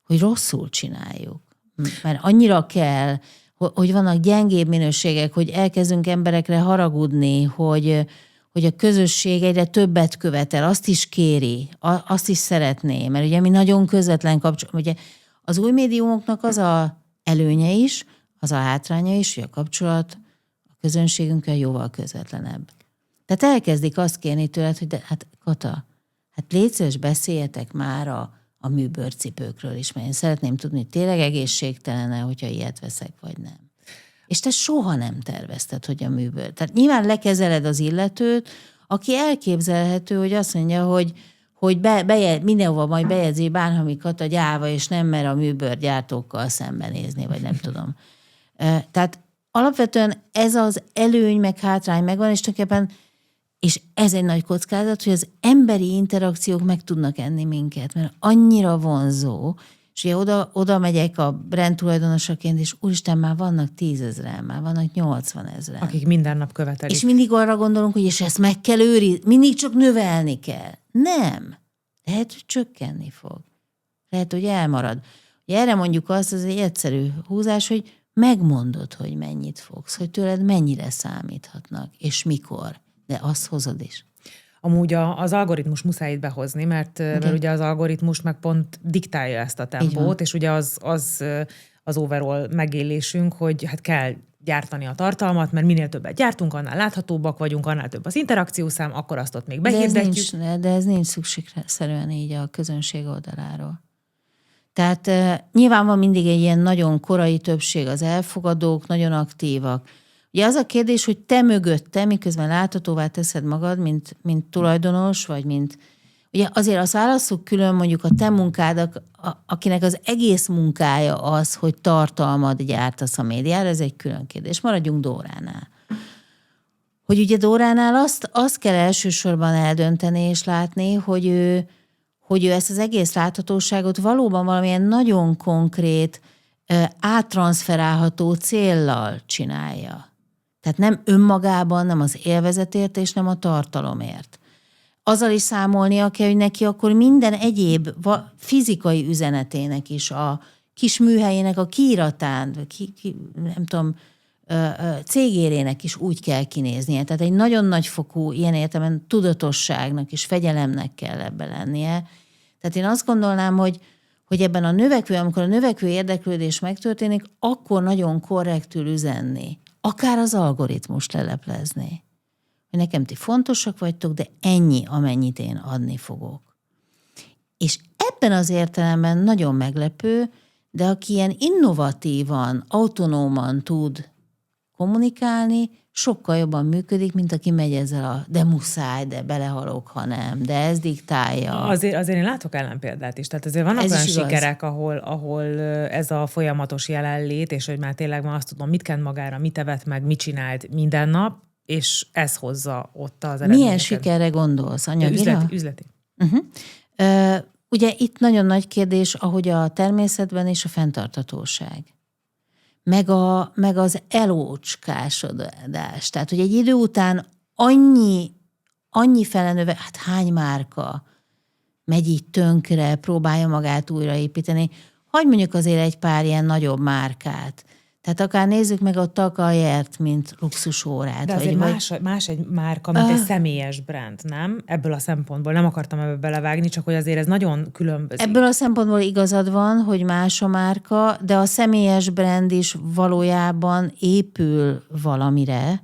rosszul csináljuk. Mert annyira kell, hogy vannak gyengébb minőségek, hogy elkezdünk emberekre haragudni, hogy a közösség egyre többet követel, azt is kéri, azt is szeretné, mert ugye mi nagyon közvetlen kapcsolat, ugye az új médiumoknak az a előnye is, az a hátránya is, hogy a kapcsolat a közönségünkkel jóval közvetlenebb. Tehát elkezdik azt kérni tőled, hogy de, hát Kata, hát légy szíves, beszéljetek már a műbőrcipőkről is, mert én szeretném tudni, hogy tényleg egészségtelen-e, hogyha ilyet veszek, vagy nem. És te soha nem tervezted, hogy a műbőr. Tehát nyilván lekezeled az illetőt, aki elképzelhető, hogy azt mondja, hogy hogy mindenhova majd bejegyzi bánhamikat a gyáva, és nem mer a műbőrgyártókkal szembenézni, vagy nem tudom. Tehát alapvetően ez az előny, meg hátrány megvan, és tulajdonképpen, és ez egy nagy kockázat, hogy az emberi interakciók meg tudnak enni minket, mert annyira vonzó, és ugye oda megyek a brand tulajdonosaként, és úristen, már vannak 10 000, már vannak 80 000. Akik minden nap követelik. És mindig arra gondolunk, hogy és ezt meg kell őrizni, mindig csak növelni kell. Nem. Lehet, hogy csökkenni fog. Lehet, hogy elmarad. Ugye erre mondjuk azt, az egy egyszerű húzás, hogy megmondod, hogy mennyit fogsz, hogy tőled mennyire számíthatnak, és mikor. De azt hozod is. Amúgy az algoritmus muszáj itt behozni, mert ugye az algoritmus meg pont diktálja ezt a tempót, és ugye az overall megélésünk, hogy hát kell gyártani a tartalmat, mert minél többet gyártunk, annál láthatóbbak vagyunk, annál több az interakciószám, akkor azt ott még behirdetjük. De ez nincs szükségszerűen így a közönség oldaláról. Tehát nyilván van mindig egy ilyen nagyon korai többség, az elfogadók nagyon aktívak. Ugye az a kérdés, hogy te mögötte, miközben láthatóvá teszed magad, mint tulajdonos, vagy mint... Ugye azért azt válasszuk külön mondjuk a te munkád, akinek az egész munkája az, hogy tartalmat gyártasz a médiára, ez egy külön kérdés. Maradjunk Dóránál. Hogy ugye Dóránál azt kell elsősorban eldönteni és látni, hogy ő ezt az egész láthatóságot valóban valamilyen nagyon konkrét, áttranszferálható céllal csinálja. Tehát nem önmagában, nem az élvezetért, és nem a tartalomért. Azzal is számolnia kell, hogy neki akkor minden egyéb fizikai üzenetének is, a kis műhelyének a kiíratán, nem tudom, cégérének is úgy kell kinéznie. Tehát egy nagyon nagyfokú, ilyen értelemben tudatosságnak és fegyelemnek kell ebbe lennie. Tehát én azt gondolnám, hogy ebben amikor a növekvő érdeklődés megtörténik, akkor nagyon korrektül üzenni. Akár az algoritmust leleplezni. Hogy nekem ti fontosak vagytok, de ennyi, amennyit én adni fogok. És ebben az értelemben nagyon meglepő, de aki ilyen innovatívan, autonóman tud kommunikálni, sokkal jobban működik, mint aki megy ezzel de muszáj, de belehalok, ha nem, de ez diktálja. Azért én látok ellenpéldát is. Tehát azért vannak olyan sikerek, ahol ez a folyamatos jelenlét, és hogy már tényleg azt tudom, mit kent magára, mit evett meg, mit csinált minden nap, és ez hozza ott az eredményeket. Milyen sikerre gondolsz? Anyagira? Üzleti. Ugye itt nagyon nagy kérdés, ahogy a természetben és a fenntarthatóság. Meg az elócskásodás. Tehát, hogy egy idő után annyi felenöve, hát hány márka megy így tönkre, próbálja magát újraépíteni. Hagy mondjuk azért egy pár ilyen nagyobb márkát. Tehát akár nézzük meg a Takajert, mint luxusórát. De azért más egy márka, mint egy személyes brand, nem? Ebből a szempontból nem akartam ebbe belevágni, csak hogy azért ez nagyon különbözik. Ebből a szempontból igazad van, hogy más a márka, de a személyes brand is valójában épül valamire.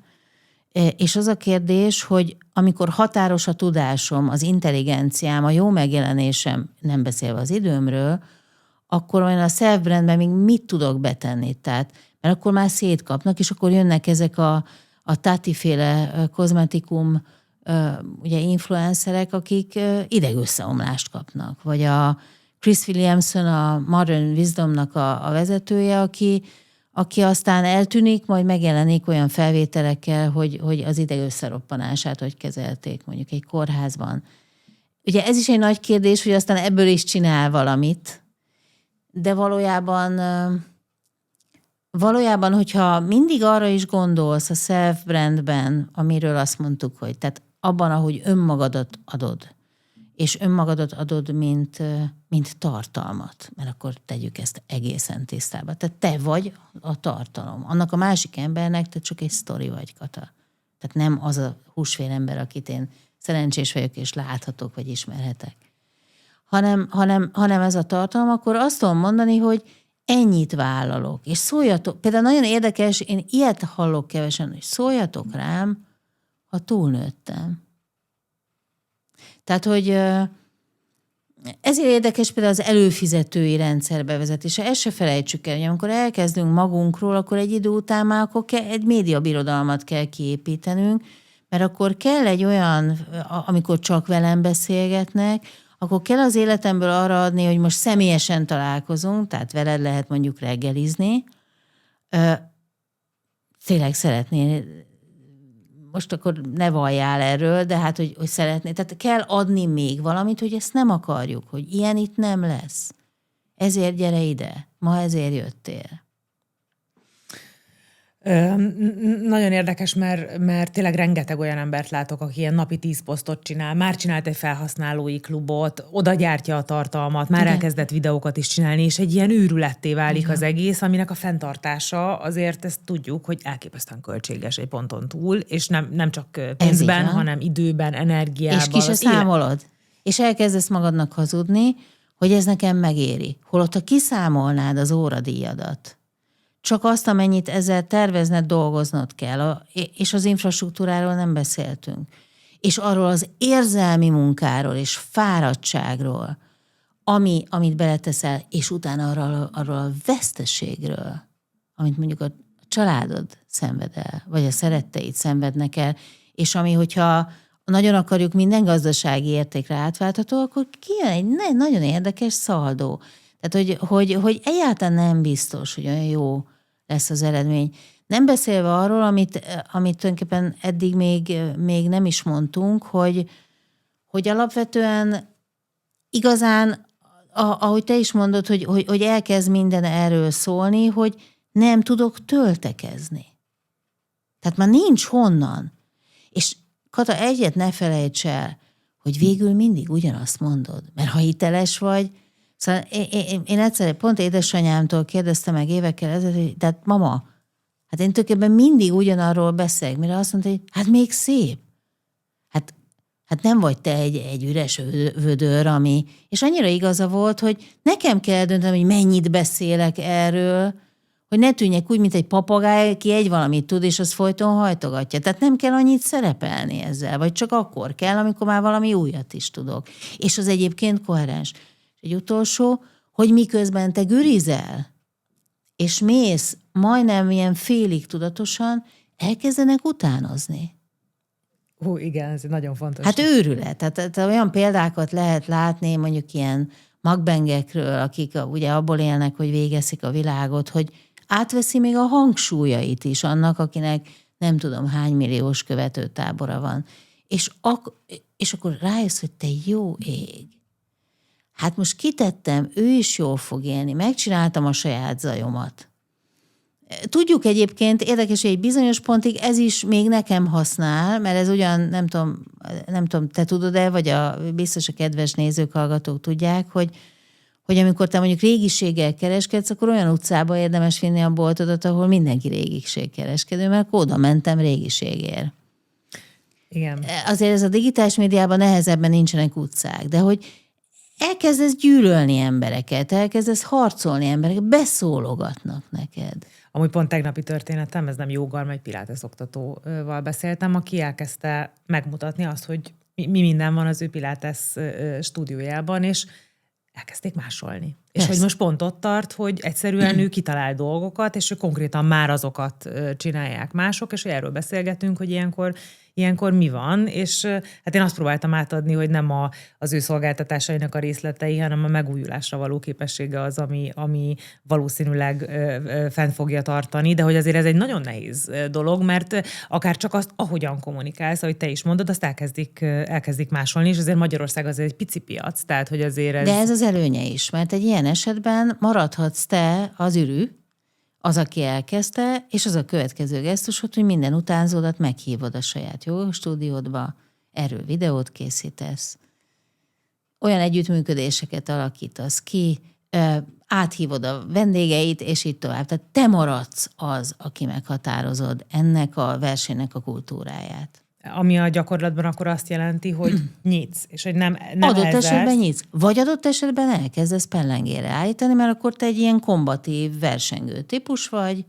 És az a kérdés, hogy amikor határos a tudásom, az intelligenciám, a jó megjelenésem, nem beszélve az időmről, akkor olyan a self-brandben még mit tudok betenni? Tehát, mert akkor már szétkapnak, és akkor jönnek ezek a Tati-féle kozmetikum ugye influencerek, akik idegösszeomlást kapnak. Vagy a Chris Williamson, a Modern Wisdomnak a vezetője, aki aztán eltűnik, majd megjelenik olyan felvételekkel, hogy az idegösszeroppanását hogy kezelték mondjuk egy kórházban. Ugye ez is egy nagy kérdés, hogy aztán ebből is csinál valamit, de valójában, hogyha mindig arra is gondolsz a self-brandben, amiről azt mondtuk, hogy tehát abban, ahogy önmagadat adod, és önmagadat adod, mint tartalmat, mert akkor tegyük ezt egészen tisztába. Tehát te vagy a tartalom. Annak a másik embernek te csak egy sztori vagy, Kata. Tehát nem az a húsvér akit én szerencsés vagyok, és láthatok, vagy ismerhetek. Hanem ez a tartalom, akkor azt tudom mondani, hogy ennyit vállalok, és szóljatok. Például nagyon érdekes, én ilyet hallok kevesen, hogy szóljatok rám, ha túlnőttem. Tehát, hogy ezért érdekes például az előfizetői rendszer bevezetése. Ezt se felejtsük el, hogy amikor elkezdünk magunkról, akkor egy idő után már akkor egy médiabirodalmat kell kiépítenünk, mert akkor kell egy olyan, amikor csak velem beszélgetnek, akkor kell az életemből arra adni, hogy most személyesen találkozunk, tehát veled lehet mondjuk reggelizni. Tényleg szeretnél, most akkor ne valljál erről, de hát, hogy szeretnél. Tehát kell adni még valamit, hogy ezt nem akarjuk, hogy ilyen itt nem lesz. Ezért gyere ide, ma ezért jöttél. Nagyon érdekes, mert tényleg rengeteg olyan embert látok, aki ilyen napi 10 posztot csinál, már csinált egy felhasználói klubot, oda gyártja a tartalmat, már elkezdett videókat is csinálni, és egy ilyen őrületté válik az egész, aminek a fenntartása azért ezt tudjuk, hogy elképesztően költséges egy ponton túl, és nem csak pénzben, hanem időben, energiában. És ki se számolod. És elkezdesz magadnak hazudni, hogy ez nekem megéri. Holott, ha kiszámolnád az óradíjadat, csak azt, amennyit ezzel tervezned, dolgoznod kell, és az infrastruktúráról nem beszéltünk. És arról az érzelmi munkáról és fáradtságról, amit beleteszel, és utána arról a veszteségről, amit mondjuk a családod szenved el, vagy a szeretteid szenvednek el, és ami, hogyha nagyon akarjuk minden gazdasági értékre átváltható, akkor kijön egy nagyon érdekes szaldó. Tehát, hogy egyáltalán nem biztos, hogy olyan jó lesz az eredmény. Nem beszélve arról, amit tulajdonképpen eddig még nem is mondtunk, hogy alapvetően igazán, ahogy te is mondod, hogy elkezd minden erről szólni, hogy nem tudok töltekezni. Tehát már nincs honnan. És Kata, egyet ne felejts el, hogy végül mindig ugyanazt mondod. Mert ha hiteles vagy, szóval én egyszer pont édesanyámtól kérdeztem meg évekkel ezelőtt, hogy de hát mama, hát én tulajdonképpen mindig ugyanarról beszélek, mire azt mondta, hogy hát még szép. Hát nem vagy te egy üres vödör, és annyira igaza volt, hogy nekem kell döntenem, hogy mennyit beszélek erről, hogy ne tűnjek úgy, mint egy papagáj, aki egy valamit tud, és az folyton hajtogatja. Tehát nem kell annyit szerepelni ezzel, vagy csak akkor kell, amikor már valami újat is tudok. És az egyébként koherens. Egy utolsó, hogy miközben te gürizel, és mész majdnem ilyen félig tudatosan, elkezdenek utánozni. Igen, ez nagyon fontos. Hát őrület. Tehát olyan példákat lehet látni, mondjuk ilyen mukbangekről, akik ugye abból élnek, hogy végeszik a világot, hogy átveszi még a hangsúlyait is annak, akinek nem tudom hány milliós követőtábora van. És akkor rájössz, hogy te jó ég. Hát most kitettem, ő is jól fog élni, megcsináltam a saját zajomat. Tudjuk egyébként, érdekes, hogy egy bizonyos pontig ez is még nekem használ, mert ez ugyan, nem tudom, te tudod-e, vagy biztos a kedves nézők, hallgatók tudják, hogy amikor te mondjuk régiséggel kereskedsz, akkor olyan utcába érdemes vinni a boltodat, ahol mindenki régiségkereskedő, mert oda mentem régiségért. Igen. Azért ez a digitális médiában nehezebben nincsenek utcák, de hogy elkezdesz gyűlölni embereket, elkezdesz harcolni embereket, beszólogatnak neked. Amúgy pont tegnapi történetem, ez nem joggal, egy pilates oktatóval beszéltem, aki elkezdte megmutatni azt, hogy mi minden van az ő pilates stúdiójában, és elkezdték másolni. És hogy most pont ott tart, hogy egyszerűen ő kitalál dolgokat, és ő konkrétan már azokat csinálják mások, és erről beszélgetünk, hogy ilyenkor mi van, és hát én azt próbáltam átadni, hogy nem az ő szolgáltatásainak a részletei, hanem a megújulásra való képessége az, ami valószínűleg fent fogja tartani, de hogy azért ez egy nagyon nehéz dolog, mert akár csak azt, ahogyan kommunikálsz, ahogy te is mondod, azt elkezdik másolni, és azért Magyarország azért egy pici piac, tehát hogy azért ez... De ez az előnye is, mert egy ilyen esetben maradhatsz te az ürű, az, aki elkezdte, és az a következő gesztusod, hogy minden utánzódat meghívod a saját jogastúdiódba, erről videót készítesz, olyan együttműködéseket alakítasz ki, áthívod a vendégeit, és így tovább. Tehát te maradsz az, aki meghatározod ennek a versenynek a kultúráját. Ami a gyakorlatban akkor azt jelenti, hogy nyitsz, és hogy nem adott esetben nyitsz, vagy adott esetben elkezdesz pellengére állítani, mert akkor te egy ilyen kombatív, versengő típus vagy,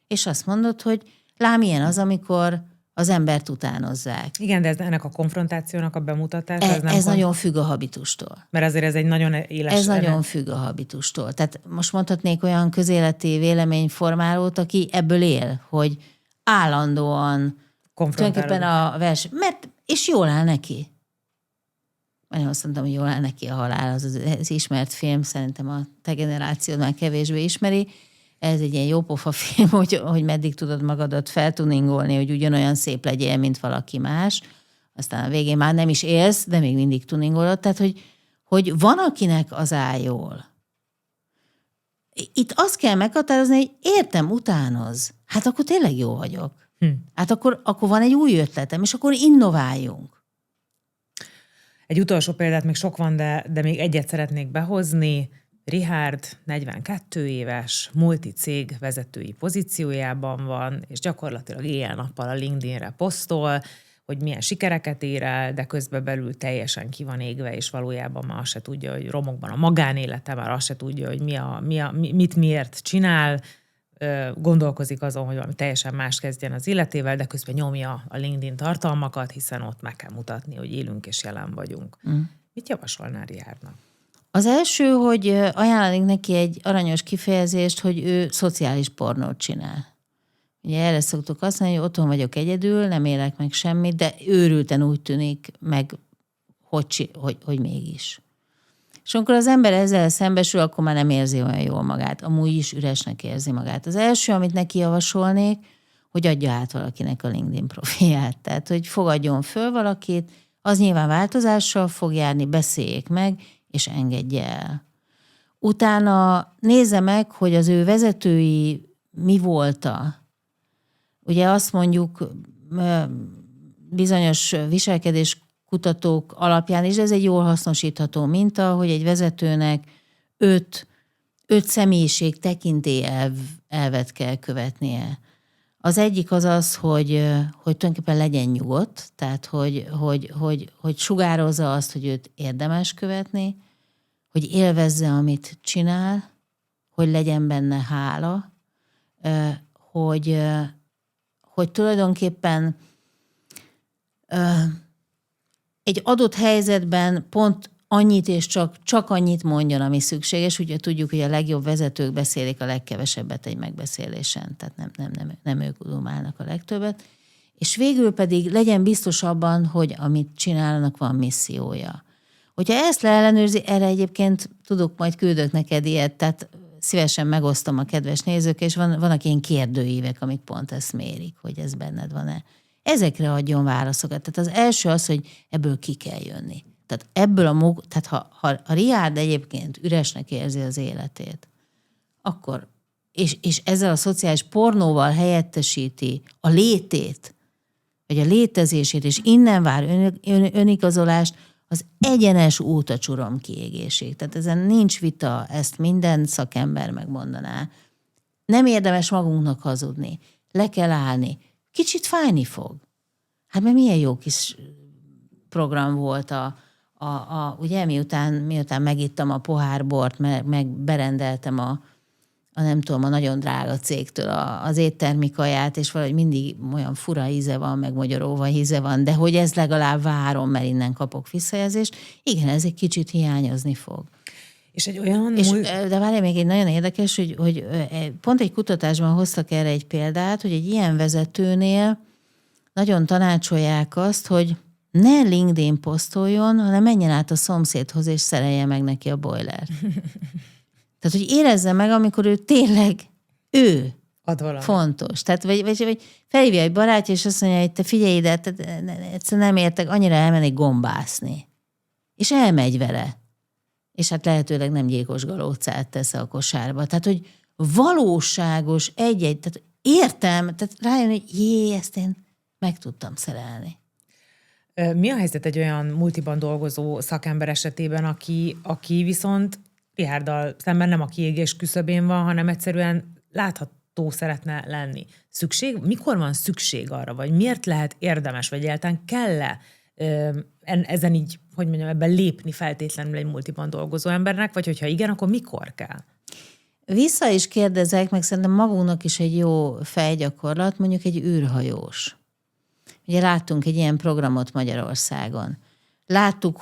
és azt mondod, hogy lám ilyen az, amikor az embert utánozzák. Igen, de ennek a konfrontációnak a bemutatása... Ez nagyon függ a habitustól. Mert azért ez egy nagyon éles... Ez nagyon függ a habitustól. Tehát most mondhatnék olyan közéleti véleményformálót, aki ebből él, hogy állandóan tulajdonképpen a verseny, és jól áll neki. Nagyon azt mondtam, hogy jól áll neki a halál, az ismert film, szerintem a te generációnál kevésbé ismeri. Ez egy ilyen jópofa film, hogy meddig tudod magadat feltuningolni, hogy ugyanolyan szép legyél, mint valaki más. Aztán a végén már nem is élsz, de még mindig tuningolod. Tehát, hogy van, akinek az áll jól. Itt azt kell meghatározni, hogy értem, utánoz. Hát akkor tényleg jó vagyok. Hát akkor van egy új ötletem, és akkor innováljunk. Egy utolsó példát, még sok van, de még egyet szeretnék behozni. Richárd 42 éves, multicég vezetői pozíciójában van, és gyakorlatilag éjjel-nappal a LinkedInre posztol, hogy milyen sikereket ér el, de közben belül teljesen ki van égve, és valójában már azt se tudja, hogy romokban a magánélete, már azt se tudja, hogy mit miért csinál, gondolkozik azon, hogy valami teljesen más kezdjen az életével, de közben nyomja a LinkedIn tartalmakat, hiszen ott meg kell mutatni, hogy élünk és jelen vagyunk. Mit javasolnál Rihárdnak? Az első, hogy ajánlanék neki egy aranyos kifejezést, hogy ő szociális pornót csinál. Ugye erre szoktuk azt mondani, hogy otthon vagyok egyedül, nem élek meg semmit, de őrülten úgy tűnik meg, hogy mégis. És amikor az ember ezzel szembesül, akkor már nem érzi olyan jól magát. Amúgy is üresnek érzi magát. Az első, amit neki javasolnék, hogy adja át valakinek a LinkedIn profilját. Tehát, hogy fogadjon föl valakit, az nyilván változással fog járni, beszéljék meg, és engedje el. Utána nézze meg, hogy az ő vezetői mi volta. Ugye azt mondjuk bizonyos viselkedéskutatók alapján is, ez egy jól hasznosítható minta, hogy egy vezetőnek 5 személyiség tekintélyelvet kell követnie. Az egyik az, hogy tulajdonképpen legyen nyugodt, tehát hogy sugározza azt, hogy őt érdemes követni, hogy élvezze, amit csinál, hogy legyen benne hála, hogy tulajdonképpen egy adott helyzetben pont annyit és csak annyit mondjon, ami szükséges. Ugye tudjuk, hogy a legjobb vezetők beszélik a legkevesebbet egy megbeszélésen, tehát nem ők dumálnak a legtöbbet. És végül pedig legyen biztos abban, hogy amit csinálnak, van missziója. Hogyha ezt leellenőrzi, erre egyébként majd küldök neked ilyet, tehát szívesen megosztom a kedves nézők, és vannak ilyen kérdőívek, amik pont ezt mérik, hogy ez benned van-e. Ezekre adjon válaszokat. Tehát az első az, hogy ebből ki kell jönni. Tehát ha Richárd egyébként üresnek érzi az életét, akkor, és ezzel a szociális pornóval helyettesíti a létét, vagy a létezését, és innen vár önigazolást, az egyenes út a csuromkiégésig. Tehát ezen nincs vita, ezt minden szakember megmondaná. Nem érdemes magunknak hazudni. Le kell állni. Kicsit fájni fog. Hát mert milyen jó kis program volt ugye miután megittam a pohár bort, meg berendeltem a nagyon drága cégtől az éttermi kaját, és valahogy mindig olyan fura íze van, meg magyaróva íze van, de hogy ez legalább várom, mert innen kapok visszajelzést. Igen, ez egy kicsit hiányozni fog. És egy olyan... De várjál, még egy nagyon érdekes, hogy pont egy kutatásban hoztak erre egy példát, hogy egy ilyen vezetőnél nagyon tanácsolják azt, hogy ne LinkedIn posztoljon, hanem menjen át a szomszédhoz, és szerelje meg neki a boilert. Tehát, hogy érezze meg, amikor ő tényleg fontos. Tehát, vagy felhívja egy barátja, és azt mondja, hogy te figyelj ide, egyszerűen nem értek, annyira elmenni gombászni. És elmegy vele. És hát lehetőleg nem gyilkos galócát tesz a kosárba. Tehát, hogy valóságos egy-egy, tehát értem, tehát rájön, hogy ezt én meg tudtam szerelni. Mi a helyzet egy olyan multiban dolgozó szakember esetében, aki viszont Richárddal szemben nem a kiégés küszöbén van, hanem egyszerűen látható szeretne lenni? Mikor van szükség arra, vagy miért lehet érdemes, vagy egyáltalán kell-e ezen így, hogy mondjam, ebben lépni feltétlenül egy multiban dolgozó embernek, vagy hogyha igen, akkor mikor kell? Vissza is kérdezek, meg szerintem magunknak is egy jó fejgyakorlat, mondjuk egy űrhajós. Ugye láttunk egy ilyen programot Magyarországon. Láttuk,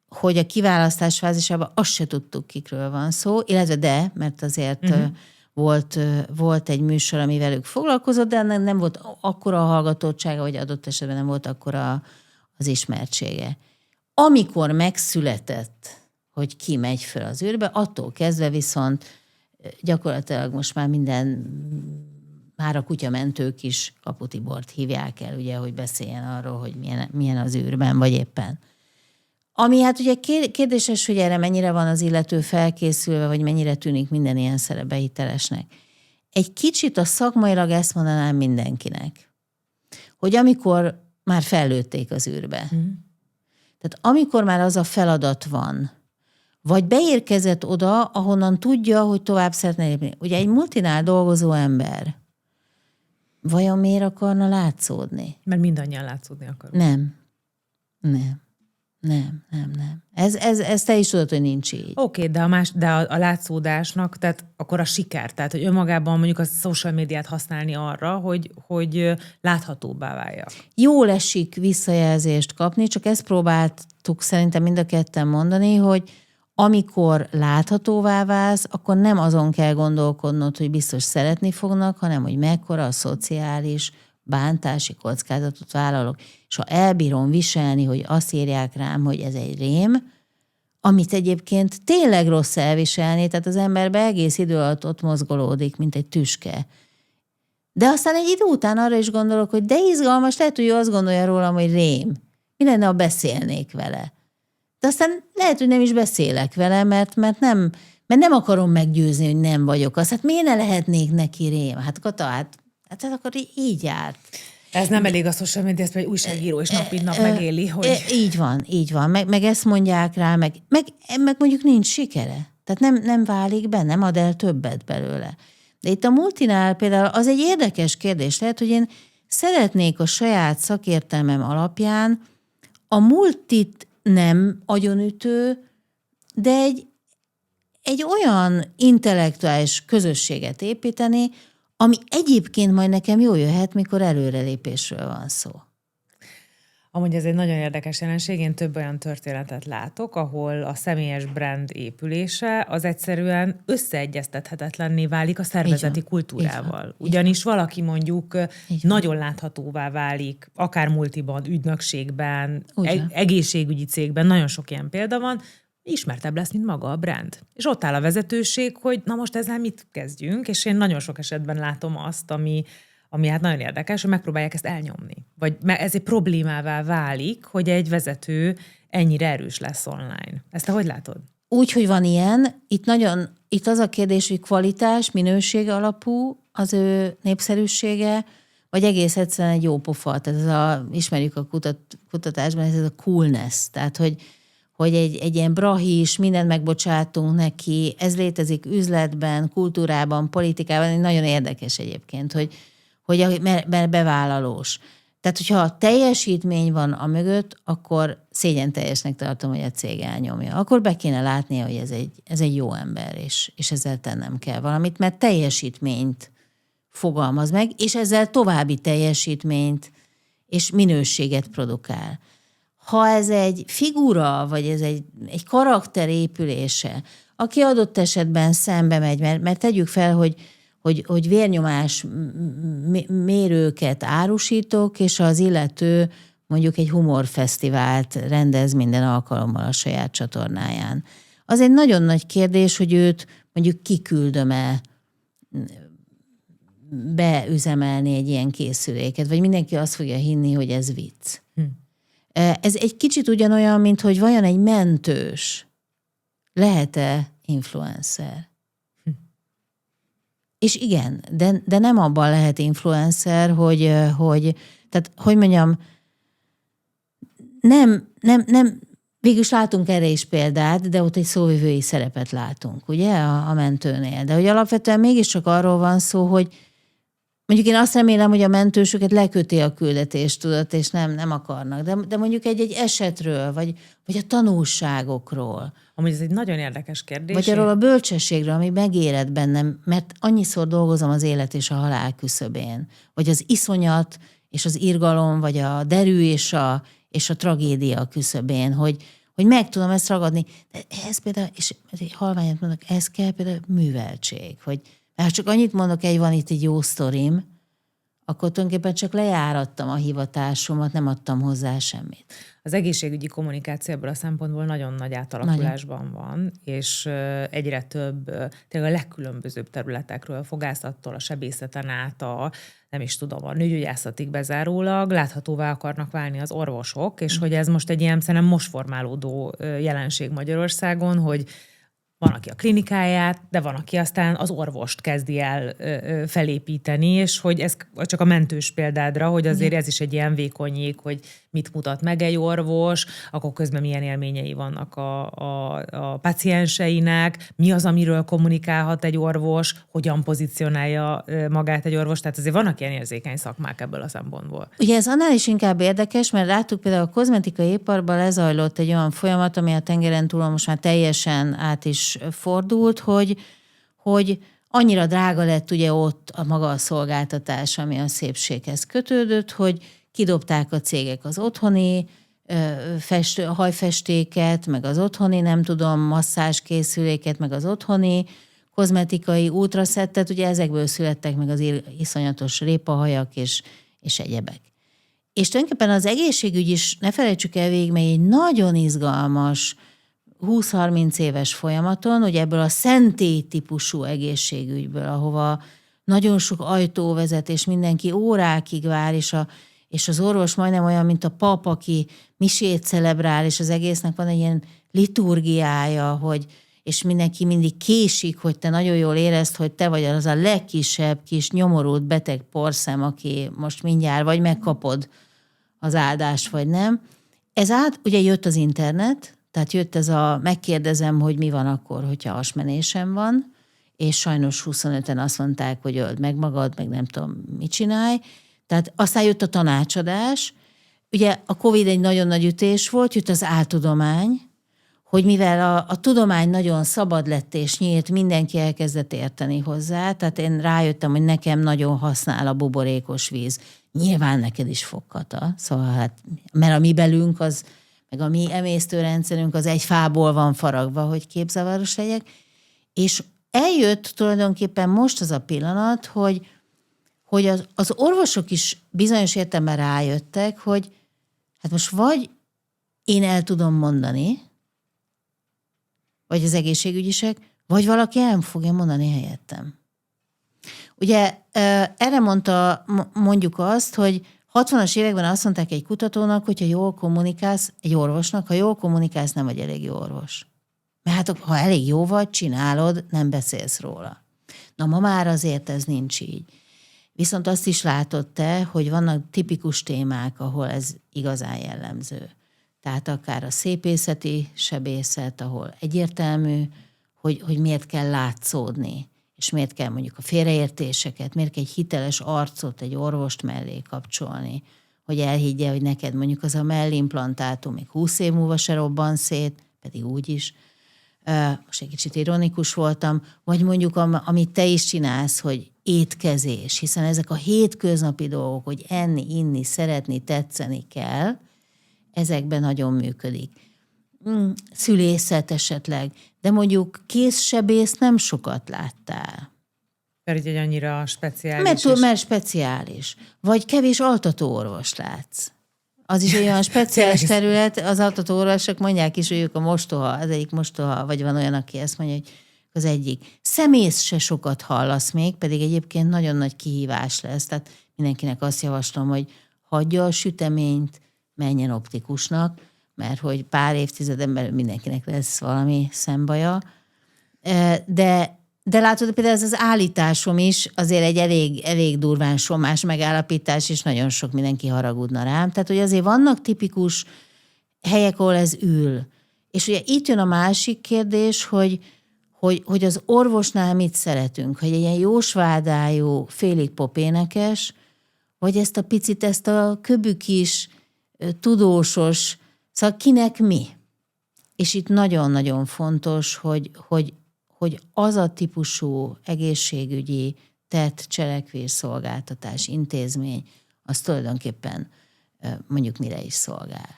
hogy a kiválasztás fázisában azt se tudtuk, kikről van szó, illetve mert azért volt egy műsor, ami velük foglalkozott, de ennek nem volt akkora a hallgatottsága, vagy adott esetben nem volt akkora az ismertsége. amikor megszületett, hogy ki megy fel az űrbe, attól kezdve viszont gyakorlatilag most már már a kutyamentők is Kapu Tibort hívják el, ugye, hogy beszéljen arról, hogy milyen az űrben, vagy éppen. Ami hát ugye kérdéses, hogy erre mennyire van az illető felkészülve, vagy mennyire tűnik minden ilyen szerepbe hitelesnek. Egy kicsit a szakmailag ezt mondanám mindenkinek, hogy amikor már fellőtték az űrbe, tehát amikor már az a feladat van, vagy beérkezett oda, ahonnan tudja, hogy tovább szeretne lépni. Ugye egy multinál dolgozó ember vajon miért akarna látszódni? Mert mindannyian látszódni akarunk. Nem. Ez te is tudod, hogy nincs így. Oké, de a látszódásnak, tehát akkor a siker, tehát hogy önmagában mondjuk a social médiát használni arra, hogy láthatóbbá váljak. Jól esik visszajelzést kapni, csak ezt próbáltuk szerintem mind a ketten mondani, hogy amikor láthatóvá válsz, akkor nem azon kell gondolkodnod, hogy biztos szeretni fognak, hanem hogy mekkora a szociális bántási kockázatot vállalok. És ha elbírom viselni, hogy azt írják rám, hogy ez egy rém, amit egyébként tényleg rossz elviselni, tehát az emberbe egész idő alatt ott mozgolódik, mint egy tüske. De aztán egy idő után arra is gondolok, hogy de izgalmas, lehet, hogy ő azt gondolja rólam, hogy rém. Mi lenne, ha beszélnék vele? De aztán lehet, hogy nem is beszélek vele, mert nem akarom meggyőzni, hogy nem vagyok az. Hát miért ne lehetnék neki rém? Hát Kata, hát akkor így járt. Ez nem elég a social media, ezt egy újságíró és nap mint nap megéli, hogy... Így van. Meg ezt mondják rá, meg mondjuk nincs sikere. Tehát nem válik be, nem ad el többet belőle. De itt a multinál például az egy érdekes kérdés. Lehet, hogy én szeretnék a saját szakértelmem alapján a multit nem agyonütő, de egy olyan intellektuális közösséget építeni, ami egyébként majd nekem jól jöhet, mikor előrelépésről van szó. Amúgy ez egy nagyon érdekes jelenség, én több olyan történetet látok, ahol a személyes brand épülése az egyszerűen összeegyeztethetetlenné válik a szervezeti kultúrával. Ugyanis valaki mondjuk nagyon láthatóvá válik, akár multiban, ügynökségben, egészségügyi cégben, nagyon sok ilyen példa van, ismertebb lesz, mint maga a brand. És ott áll a vezetőség, hogy na most ezzel mit kezdjünk, és én nagyon sok esetben látom azt, ami hát nagyon érdekes, hogy megpróbálják ezt elnyomni. Vagy ez egy problémává válik, hogy egy vezető ennyire erős lesz online. Ezt te hogy látod? Úgy, hogy van ilyen, itt az a kérdés, hogy kvalitás, minőség alapú az ő népszerűsége, vagy egész egyszerűen egy jó pofa. Tehát ismerjük a kutatásban, ez a coolness. Tehát, hogy egy ilyen brahis, mindent megbocsátunk neki, ez létezik üzletben, kultúrában, politikában, nagyon érdekes egyébként, hogy bevállalós. Tehát, hogyha a teljesítmény van a mögött, akkor szégyenteljesnek tartom, hogy a cég elnyomja. Akkor be kéne látnia, hogy ez egy jó ember, és ezzel tennem kell valamit, mert teljesítményt fogalmaz meg, és ezzel további teljesítményt és minőséget produkál. Ha ez egy figura, vagy ez egy karakter épülése, aki adott esetben szembe megy, mert tegyük fel, hogy vérnyomás mérőket árusítok, és az illető mondjuk egy humorfesztivált rendez minden alkalommal a saját csatornáján. Az egy nagyon nagy kérdés, hogy őt mondjuk kiküldöm-e beüzemelni egy ilyen készüléket, vagy mindenki azt fogja hinni, hogy ez vicc. Ez egy kicsit ugyanolyan, mint hogy vajon egy mentős lehet-e influencer? És igen, de nem abban lehet influencer, hogy mondjam, nem, végülis látunk erre is példát, de ott egy szóvivői szerepet látunk, ugye, a mentőnél. De hogy alapvetően mégiscsak arról van szó, hogy mondjuk én azt remélem, hogy a mentősöket leköti a küldetéstudat, és nem akarnak. De mondjuk egy esetről, vagy a tanulságokról. Amúgy ez egy nagyon érdekes kérdés. Vagy arról a bölcsességről, ami megéred bennem, mert annyiszor dolgozom az élet és a halál küszöbén. Vagy az iszonyat és az irgalom, vagy a derű és a tragédia küszöbén, hogy meg tudom ezt ragadni. De ez például, és halványat mondok, ez kell például műveltség, hogy csak annyit mondok, hogy van itt egy jó sztorim, akkor tulajdonképpen csak lejárattam a hivatásomat, nem adtam hozzá semmit. Az egészségügyi kommunikáció ebből a szempontból nagyon nagy átalakulásban van, és egyre több, tényleg a legkülönbözőbb területekről, fogászattól, a sebészeten át, nem is tudom, a nőgyógyászatig bezárólag láthatóvá akarnak válni az orvosok, és hogy ez most egy ilyen, szerintem most formálódó jelenség Magyarországon, hogy van, aki a klinikáját, de van, aki aztán az orvost kezdi el felépíteni, és hogy ez csak a mentős példádra, hogy azért ez is egy ilyen vékonyék, hogy mit mutat meg egy orvos, akkor közben milyen élményei vannak a pacienseinek, mi az, amiről kommunikálhat egy orvos, hogyan pozícionálja magát egy orvos, tehát azért vannak ilyen érzékeny szakmák ebből a szempontból. Ugye ez annál is inkább érdekes, mert láttuk például a kozmetikai iparban lezajlott egy olyan folyamat, ami a tengeren túl most már teljesen át is fordult, hogy annyira drága lett ugye ott a maga a szolgáltatás, ami a szépséghez kötődött, hogy kidobták a cégek az otthoni hajfestéket, meg az otthoni, nem tudom, masszázskészüléket, meg az otthoni kozmetikai ultraszettet, ugye ezekből születtek meg az iszonyatos répahajak és egyebek. És tulajdonképpen az egészségügy is, ne felejtsük el végig, mert egy nagyon izgalmas 20-30 éves folyamaton, hogy ebből a szentély típusú egészségügyből, ahova nagyon sok ajtó vezet, és mindenki órákig vár, és az orvos majdnem olyan, mint a pap, aki misét celebrál, és az egésznek van egy ilyen liturgiája, és mindenki mindig késik, hogy te nagyon jól érezd, hogy te vagy az a legkisebb kis nyomorult beteg porszem, aki most mindjárt vagy megkapod az áldást, vagy nem. Ugye jött az internet, tehát jött ez megkérdezem, hogy mi van akkor, hogyha hasmenésem van, és sajnos 25-en azt mondták, hogy öld meg magad, meg nem tudom, mit csinálj. Tehát aztán jött a tanácsadás. Ugye a Covid egy nagyon nagy ütés volt, jött az áltudomány, hogy mivel a tudomány nagyon szabad lett és nyílt, mindenki elkezdett érteni hozzá, tehát én rájöttem, hogy nekem nagyon használ a buborékos víz. Nyilván neked is fog, Kata, szóval mert a mi belünk meg a mi emésztőrendszerünk az egy fából van faragva, hogy képzavaros legyek, és eljött tulajdonképpen most az a pillanat, hogy az orvosok is bizonyos értelemben rájöttek, hogy hát most vagy én el tudom mondani, vagy az egészségügyisek, vagy valaki el fogja mondani helyettem. Ugye erre mondjuk azt, hogy 60-as években azt mondták egy kutatónak, hogyha jól kommunikálsz, egy orvosnak, ha jól kommunikálsz, nem vagy elég jó orvos. Mert hát ha elég jó vagy, csinálod, nem beszélsz róla. Na ma már azért ez nincs így. Viszont azt is látod te, hogy vannak tipikus témák, ahol ez igazán jellemző. Tehát akár a szépészeti sebészet, ahol egyértelmű, hogy miért kell látszódni, és miért kell mondjuk a félreértéseket, miért kell egy hiteles arcot, egy orvost mellé kapcsolni, hogy elhiggye, hogy neked mondjuk az a mellimplantátum még 20 év múlva se robban szét, pedig úgy is. Most egy kicsit ironikus voltam, vagy mondjuk amit te is csinálsz, hogy étkezés, hiszen ezek a hétköznapi dolgok, hogy enni, inni, szeretni, tetszeni kell, ezekben nagyon működik. Szülészet esetleg, de mondjuk kézsebész nem sokat láttál. Mert egy annyira speciális. Mert speciális. Vagy kevés altatóorvos látsz. Az is egy olyan speciális terület, az altatóorvosok mondják is, hogy ők a mostoha, az egyik mostoha, vagy van olyan, aki ezt mondja, hogy az egyik. Szemész se sokat hallasz még, pedig egyébként nagyon nagy kihívás lesz. Tehát mindenkinek azt javaslom, hogy hagyja a süteményt, menjen optikusnak, mert hogy pár évtizeden belül mindenkinek lesz valami szembaja. De látod, például ez az állításom is azért egy elég durván sommás megállapítás, és nagyon sok mindenki haragudna rám. Tehát, hogy azért vannak tipikus helyek, ahol ez ül. És ugye itt jön a másik kérdés, hogy az orvosnál mit szeretünk, hogy egy ilyen jósvádájú, félig popénekes, vagy ezt a köbükis, tudósos, szóval kinek mi? És itt nagyon-nagyon fontos, hogy az a típusú egészségügyi tett, cselekvés, szolgáltatás, intézmény, az tulajdonképpen mondjuk mire is szolgál.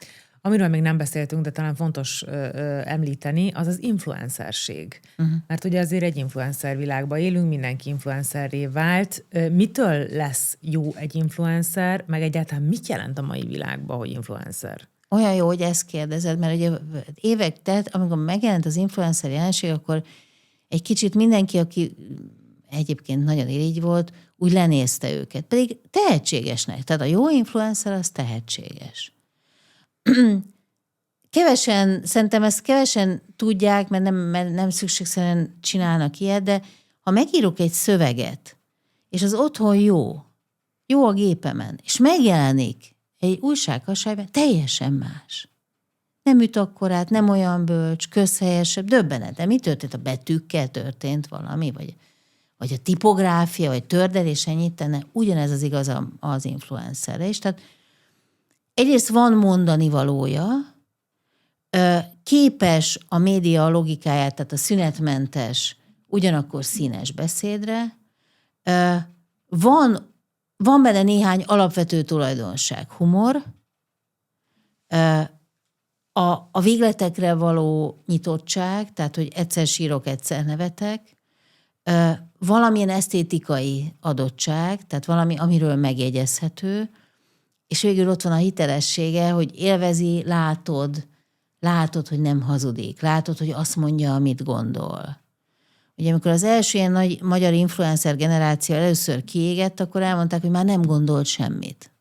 Amiről még nem beszéltünk, de talán fontos említeni, az az influencerség. Mert ugye azért egy influencer világban élünk, mindenki influencerré vált. Mitől lesz jó egy influencer, meg egyáltalán mit jelent a mai világban, hogy influencer? Olyan jó, hogy ezt kérdezed, mert ugye évek telt, amikor megjelent az influencer jelenség, akkor egy kicsit mindenki, aki egyébként nagyon irigy volt, úgy lenézte őket. Pedig tehetségesnek. Tehát a jó influencer az tehetséges. Szerintem ezt kevesen tudják, mert nem szükségszerűen csinálnak ilyet, de ha megírok egy szöveget, és az otthon jó a gépemen, és megjelenik egy újsághasályban, teljesen más. Nem üt akkorát, nem olyan bölcs, közhelyesebb, döbbenet. De mi történt? A betűkkel történt valami, vagy a tipográfia, vagy tördelés ennyit tenne, ugyanez az igaz az influencerre is. Tehát egyrészt van mondani valója, képes a média logikáját, tehát a szünetmentes, ugyanakkor színes beszédre, van benne néhány alapvető tulajdonság, humor, a végletekre való nyitottság, tehát hogy egyszer sírok, egyszer nevetek, valamilyen esztétikai adottság, tehát valami, amiről megjegyezhető, és végül ott van a hitelessége, hogy élvezi, látod, hogy nem hazudik, látod, hogy azt mondja, amit gondol. Ugye amikor az első ilyen nagy magyar influencer generáció először kiégett, akkor elmondták, hogy már nem gondolt semmit.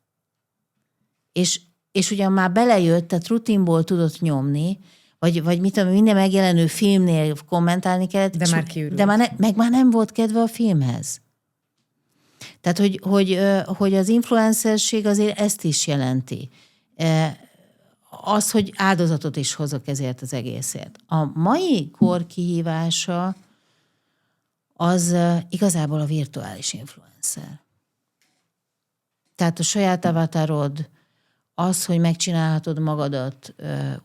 És ugyan már belejött, tehát rutinból tudott nyomni, vagy mit tudom, minden megjelenő filmnél kommentálni kellett. De már kiürült. De már nem volt kedve a filmhez. Tehát, hogy az influencerség azért ezt is jelenti. Az, hogy áldozatot is hozok ezért az egészért. A mai kor kihívása az igazából a virtuális influencer. Tehát a saját avatarod, az, hogy megcsinálhatod magadat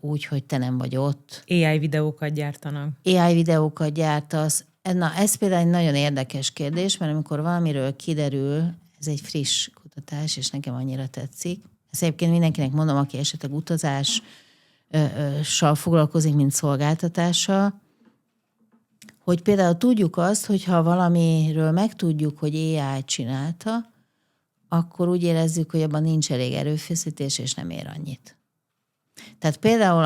úgy, hogy te nem vagy ott. AI videókat gyártanak. AI videókat gyártasz. Na, ez például egy nagyon érdekes kérdés, mert amikor valamiről kiderül, ez egy friss kutatás, és nekem annyira tetszik. Ezt egyébként mindenkinek mondom, aki esetleg utazással foglalkozik, mint szolgáltatással, hogy például tudjuk azt, hogy ha valamiről megtudjuk, hogy AI csinálta, akkor úgy érezzük, hogy abban nincs elég erőfeszítés, és nem ér annyit. Tehát például,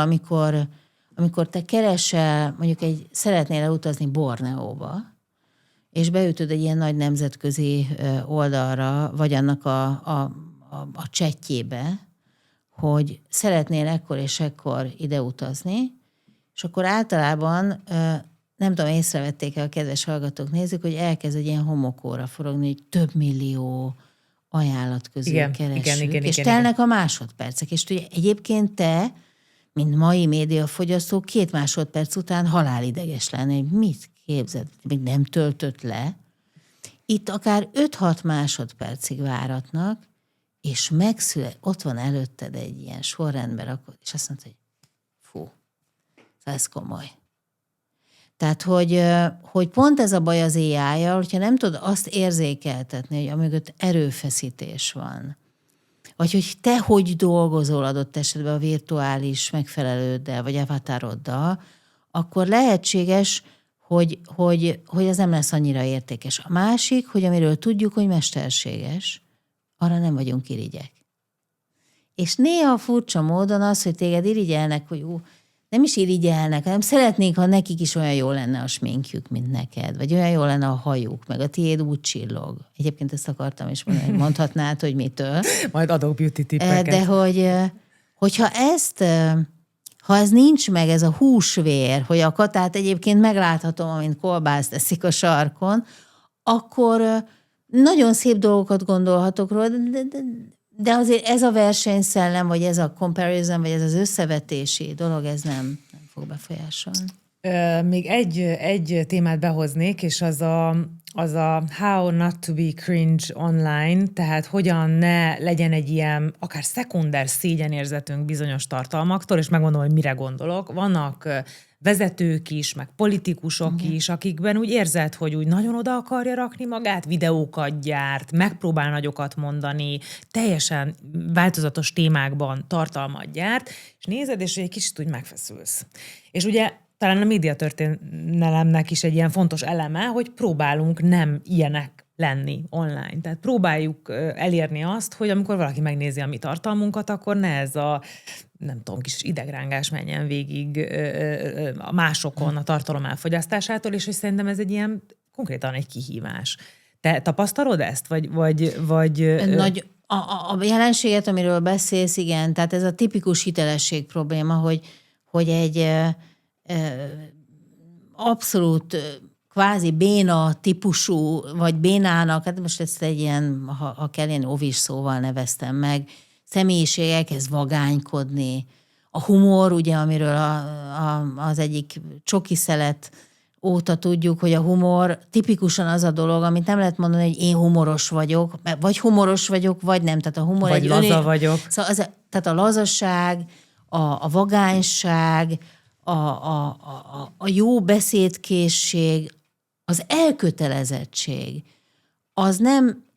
amikor te keresel, mondjuk szeretnél elutazni Borneóba, és beütöd egy ilyen nagy nemzetközi oldalra, vagy annak a csetjébe, hogy szeretnél ekkor és ekkor ide utazni, és akkor általában, nem tudom, észrevették-e a kedves hallgatók, nézzük, hogy elkezd egy ilyen homokóra forogni, hogy több millió ajánlat közül keresünk, és telnek a másodpercek. És ugye egyébként te, mint mai médiafogyasztó, 2 másodperc után halálideges lenni, hogy mit képzeld, még nem töltött le. Itt akár 5-6 másodpercig váratnak, és ott van előtted egy ilyen sorrendben rakod, és azt mondta, hogy fú, ez komoly. Tehát, hogy pont ez a baj az AI-jal, hogyha nem tudod azt érzékeltetni, hogy amögött erőfeszítés van, vagy hogy te hogy dolgozol adott esetben a virtuális megfelelőddel, vagy avataroddal, akkor lehetséges, hogy az nem lesz annyira értékes. A másik, hogy amiről tudjuk, hogy mesterséges, arra nem vagyunk irigyek. És néha furcsa módon az, hogy téged irigyelnek, hogy nem is irigyelnek, hanem szeretnék, ha nekik is olyan jó lenne a sminkjük, mint neked, vagy olyan jó lenne a hajuk, meg a tiéd úgy csillog. Egyébként ezt akartam is mondani, hogy mondhatnád, hogy mitől. Majd adok beauty tippeket. De hogyha ha ez nincs meg, ez a húsvér, hogy a Katát egyébként megláthatom, amint kolbászt eszik a sarkon, akkor nagyon szép dolgokat gondolhatok róla, de azért ez a versenyszellem, vagy ez a comparison, vagy ez az összevetési dolog, ez nem fog befolyásolni. Még egy témát behoznék, és az a how not to be cringe online, tehát hogyan ne legyen egy ilyen akár szekunder szégyenérzetünk bizonyos tartalmaktól, és megmondom, hogy mire gondolok. Vannak vezetők is, meg politikusok is, akikben úgy érzed, hogy úgy nagyon oda akarja rakni magát, videókat gyárt, megpróbál nagyokat mondani, teljesen változatos témákban tartalmat gyárt, és nézed, és egy kicsit úgy megfeszülsz. És ugye talán a médiatörténelemnek is egy ilyen fontos eleme, hogy próbálunk nem ilyenek lenni online. Tehát próbáljuk elérni azt, hogy amikor valaki megnézi a mi tartalmunkat, akkor ne ez a, nem tudom, kis idegrángás menjen végig a másokon a tartalom elfogyasztásától, és hogy szerintem ez egy ilyen konkrétan egy kihívás. Te tapasztalod ezt? A jelenséget, amiről beszélsz, igen, tehát ez a tipikus hitelesség probléma, hogy egy abszolút kvázi béna típusú, vagy bénának, hát most ezt egy ilyen, ha kell, ilyen ovis szóval neveztem meg, személyiségek, ez vagánykodni. A humor, ugye, amiről az egyik csoki szelet óta tudjuk, hogy a humor tipikusan az a dolog, amit nem lehet mondani, hogy én humoros vagyok, vagy humoros vagyok, vagy nem. Tehát a humor vagy laza vagyok. Szóval tehát a lazaság, a vagányság, a jó beszédkészség, az elkötelezettség,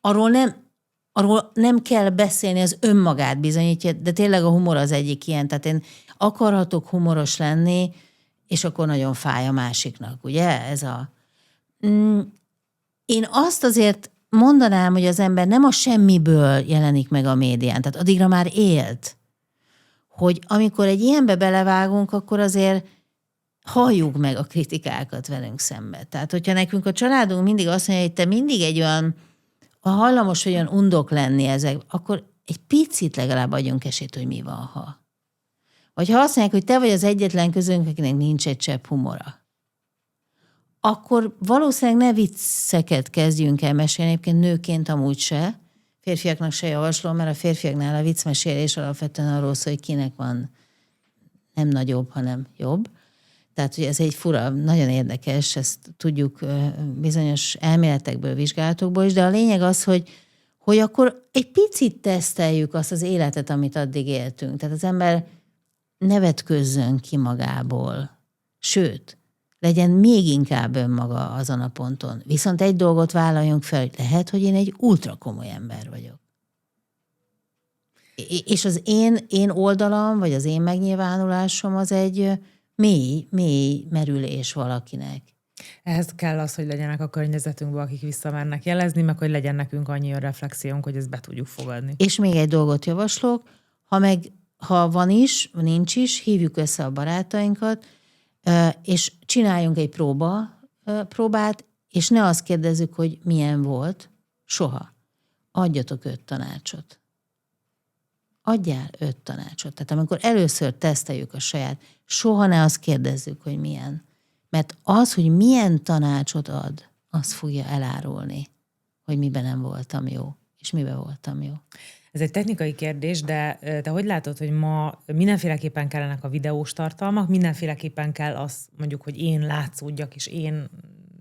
arról nem kell beszélni, az önmagát bizonyítja, de tényleg a humor az egyik ilyen. Tehát én akarhatok humoros lenni, és akkor nagyon fáj a másiknak, ugye? Én azt azért mondanám, hogy az ember nem a semmiből jelenik meg a médián, tehát addigra már élt, hogy amikor egy ilyenbe belevágunk, akkor azért halljuk meg a kritikákat velünk szembe. Tehát, hogyha nekünk a családunk mindig azt mondja, hogy te mindig egy olyan hajlamos, olyan undok lenni ezek, akkor egy picit legalább adjunk esélyt, hogy mi van, ha. Vagy ha azt mondják, hogy te vagy az egyetlen közünk, akinek nincs egy csepp humora, akkor valószínűleg ne vicceket kezdjünk el mesélni, egyébként nőként amúgy se, férfiaknak se javaslom, mert a férfiaknál a viccmesélés alapvetően arról szól, hogy kinek van nem nagyobb, hanem jobb. Tehát, hogy ez egy fura, nagyon érdekes, ezt tudjuk bizonyos elméletekből, vizsgálatokból is, de a lényeg az, hogy akkor egy picit teszteljük azt az életet, amit addig éltünk. Tehát az ember ne vetközzön ki magából. Sőt, legyen még inkább önmaga azon a ponton. Viszont egy dolgot vállaljunk fel, hogy lehet, hogy én egy ultra komoly ember vagyok. És az én oldalam, vagy az én megnyilvánulásom az egy mély merülés valakinek. Ehhez kell az, hogy legyenek a környezetünkben, akik visszamernek jelezni, meg hogy legyen nekünk annyi reflexiónk, hogy ezt be tudjuk fogadni. És még egy dolgot javaslok, ha van is, nincs is, hívjuk össze a barátainkat, és csináljunk egy próbát, és ne azt kérdezzük, hogy milyen volt, soha. Adjatok 5 tanácsot. Adjál 5 tanácsot. Tehát amikor először teszteljük a saját, soha ne azt kérdezzük, hogy milyen. Mert az, hogy milyen tanácsot ad, az fogja elárulni, hogy miben nem voltam jó, és miben voltam jó. Ez egy technikai kérdés, de te hogy látod, hogy ma mindenféleképpen kellenek a videós tartalmak, mindenféleképpen kell az mondjuk, hogy én látszódjak, és én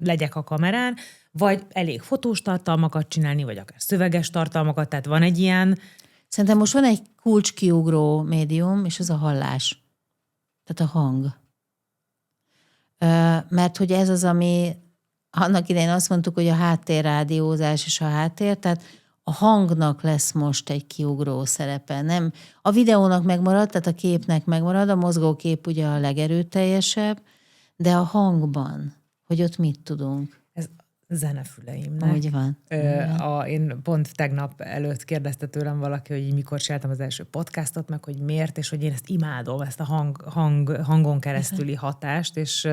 legyek a kamerán, vagy elég fotós tartalmakat csinálni, vagy akár szöveges tartalmakat, tehát van egy ilyen... Szerintem most van egy kulcskiugró médium, és ez a hallás. Tehát a hang. Mert hogy ez az, ami annak idején azt mondtuk, hogy a háttérrádiózás és a háttér, tehát a hangnak lesz most egy kiugró szerepe. Nem, a videónak megmarad, tehát a képnek megmarad, a mozgókép ugye a legerőteljesebb, de a hangban, hogy ott mit tudunk. Ez zenefüleimnek. Úgy van. Én pont tegnap előtt kérdezte tőlem valaki, hogy mikor csináltam az első podcastot, meg hogy miért, és hogy én ezt imádom, ezt a hangon keresztüli hatást, és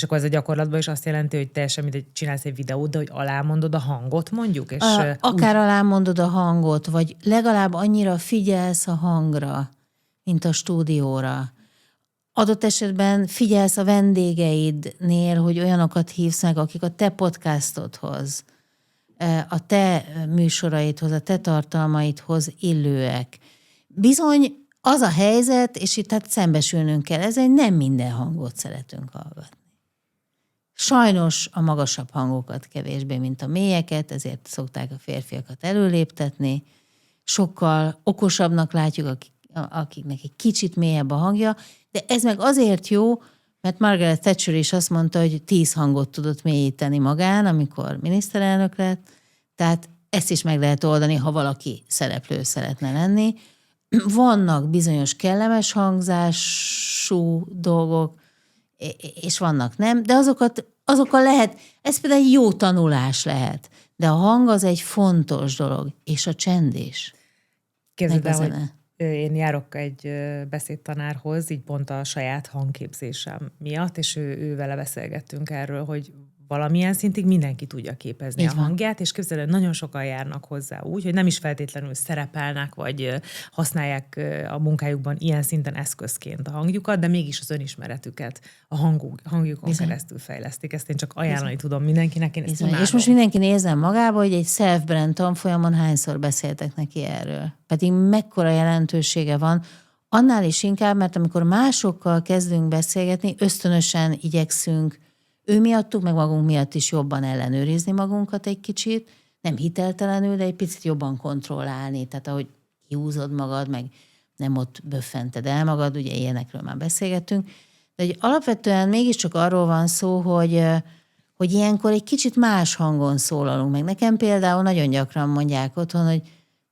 akkor ez a gyakorlatban is azt jelenti, hogy teljesen mindegy, csinálsz egy videót, de hogy alámondod a hangot mondjuk? És akár alámondod a hangot, vagy legalább annyira figyelsz a hangra, mint a stúdióra. Adott esetben figyelsz a vendégeidnél, hogy olyanokat hívsz meg, akik a te podcastodhoz, a te műsoraidhoz, a te tartalmaidhoz illőek. Bizony az a helyzet, és itt hát szembesülnünk kell, ez egy nem minden hangot szeretünk hallgatni. Sajnos a magasabb hangokat kevésbé, mint a mélyeket, ezért szokták a férfiakat előléptetni. Sokkal okosabbnak látjuk, akiknek egy kicsit mélyebb a hangja, de ez meg azért jó, mert Margaret Thatcher is azt mondta, hogy 10 hangot tudott mélyíteni magán, amikor miniszterelnök lett, tehát ezt is meg lehet oldani, ha valaki szereplő szeretne lenni. Vannak bizonyos kellemes hangzású dolgok, és vannak nem, de azokkal lehet, ez például egy jó tanulás lehet, de a hang az egy fontos dolog, és a csend is. Képzeld el, hogy én járok egy beszédtanárhoz, így pont a saját hangképzésem miatt, és ő vele beszélgettünk erről, hogy valamilyen szintig mindenki tudja képezni a hangját, és képzeld el, nagyon sokan járnak hozzá úgy, hogy nem is feltétlenül szerepelnek, vagy használják a munkájukban ilyen szinten eszközként a hangjukat, de mégis az önismeretüket a hangjukon keresztül fejlesztik. Ezt én csak ajánlani tudom mindenkinek. Én ezt és most mindenki nézzen magába, hogy egy self-brand tanfolyamon hányszor beszéltek neki erről. Pedig mekkora jelentősége van, annál is inkább, mert amikor másokkal kezdünk beszélgetni, ösztönösen igyekszünk ő miattuk, meg magunk miatt is jobban ellenőrizni magunkat egy kicsit, nem hiteltelenül, de egy picit jobban kontrollálni. Tehát ahogy húzod magad, meg nem ott böffented el magad, ugye ilyenekről már beszélgettünk. De hogy alapvetően mégiscsak arról van szó, hogy ilyenkor egy kicsit más hangon szólalunk meg. Nekem például nagyon gyakran mondják otthon, hogy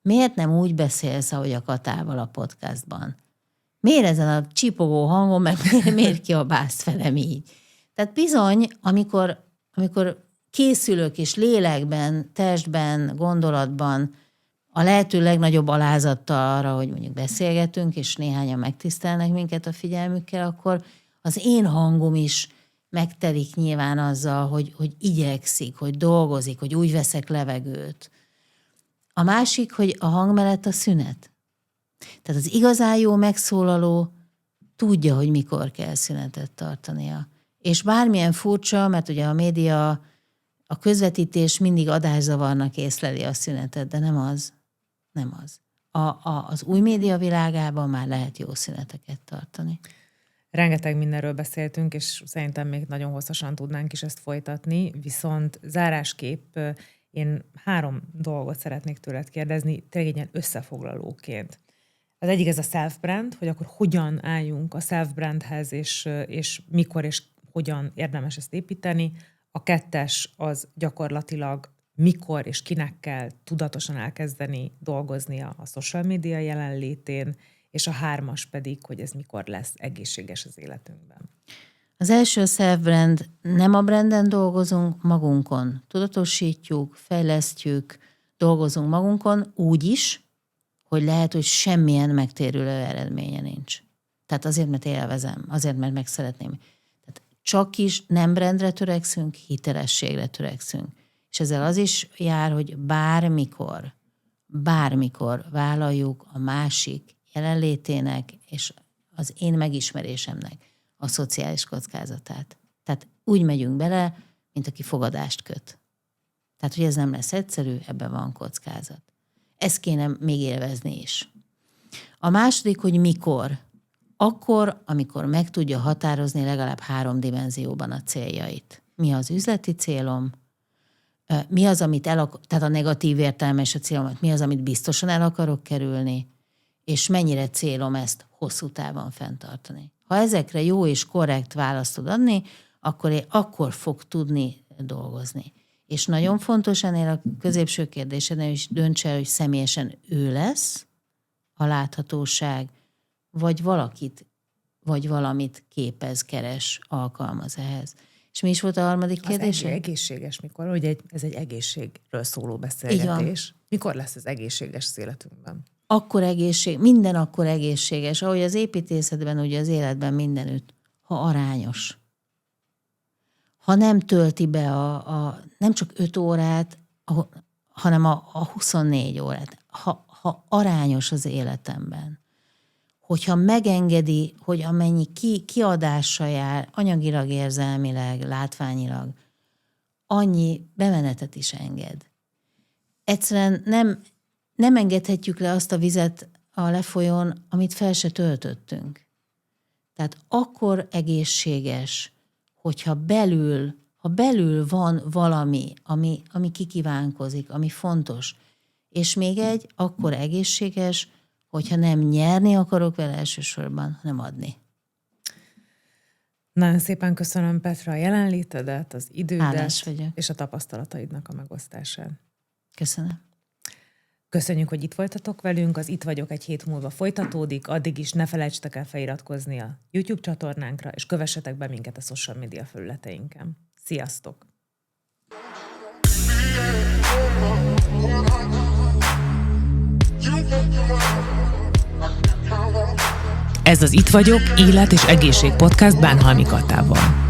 miért nem úgy beszélsz, ahogy a Katával a podcastban? Miért ezen a csipogó hangon, meg miért kiabálsz velem így? Tehát bizony, amikor készülök és lélekben, testben, gondolatban a lehető legnagyobb alázattal arra, hogy mondjuk beszélgetünk, és néhányan megtisztelnek minket a figyelmükkel, akkor az én hangom is megtelik nyilván azzal, hogy igyekszik, hogy dolgozik, hogy úgy veszek levegőt. A másik, hogy a hang mellett a szünet. Tehát az igazán jó megszólaló tudja, hogy mikor kell szünetet tartania. És bármilyen furcsa, mert ugye a média, a közvetítés mindig adászavarnak észleli a szünetet, de nem az. Nem az. Az új média világában már lehet jó szüneteket tartani. Rengeteg mindenről beszéltünk, és szerintem még nagyon hosszasan tudnánk is ezt folytatni, viszont zárásképp én 3 dolgot szeretnék tőled kérdezni, tényleg egy ilyen összefoglalóként. Az egyik ez a self-brand, hogy akkor hogyan álljunk a self-brandhez, és mikor és hogyan érdemes ezt építeni. A 2 az gyakorlatilag mikor és kinek kell tudatosan elkezdeni dolgoznia a social media jelenlétén, és a 3 pedig, hogy ez mikor lesz egészséges az életünkben. Az első self-brand, nem a branden dolgozunk, magunkon. Tudatosítjuk, fejlesztjük, dolgozunk magunkon úgy is, hogy lehet, hogy semmilyen megtérülő eredménye nincs. Tehát azért, mert élvezem, azért, mert meg szeretném. Tehát csak is nem brandre törekszünk, hitelességre törekszünk. És ezzel az is jár, hogy bármikor vállaljuk a másik jelenlétének és az én megismerésemnek a szociális kockázatát. Tehát úgy megyünk bele, mint aki fogadást köt. Tehát, hogy ez nem lesz egyszerű, ebben van kockázat. Ezt kéne még élvezni is. A második, hogy mikor. Akkor, amikor meg tudja határozni legalább 3 dimenzióban a céljait. Mi az üzleti célom, mi az, amit tehát a negatív értelmes a célomat, mi az, amit biztosan el akarok kerülni, és mennyire célom ezt hosszú távon fenntartani. Ha ezekre jó és korrekt választ tud adni, akkor fog tudni dolgozni. És nagyon fontos ennél a középső kérdésednél is dönts el, hogy személyesen ő lesz a láthatóság, vagy valakit, vagy valamit képez, keres, alkalmaz ehhez. És mi is volt a harmadik kérdés? Az egészséges mikor? Hogy ez egy egészségről szóló beszélgetés. Mikor lesz ez egészséges az életünkben? Akkor minden akkor egészséges. Ahogy az építészetben, ugye az életben mindenütt, ha arányos. Ha nem tölti be nem csak 5 órát, hanem a 24 órát. Ha arányos az életemben. Hogyha megengedi, hogy amennyi kiadással jár, anyagilag, érzelmileg, látványilag, annyi bemenetet is enged. Egyszerűen nem engedhetjük le azt a vizet a lefolyón, amit fel se töltöttünk. Tehát akkor egészséges, hogyha belül van valami, ami kikívánkozik, ami fontos, és még akkor egészséges, hogyha nem nyerni akarok vele elsősorban, hanem adni. Nagyon szépen köszönöm, Petra, a jelenlétedet, az idődet és a tapasztalataidnak a megosztását. Köszönöm. Köszönjük, hogy itt voltatok velünk, az Itt vagyok egy hét múlva folytatódik, addig is ne felejtsetek el feliratkozni a YouTube csatornánkra, és kövessetek be minket a social media felületeinken. Sziasztok! Ez az Itt vagyok, élet és egészség podcast Bánhalmi Katával.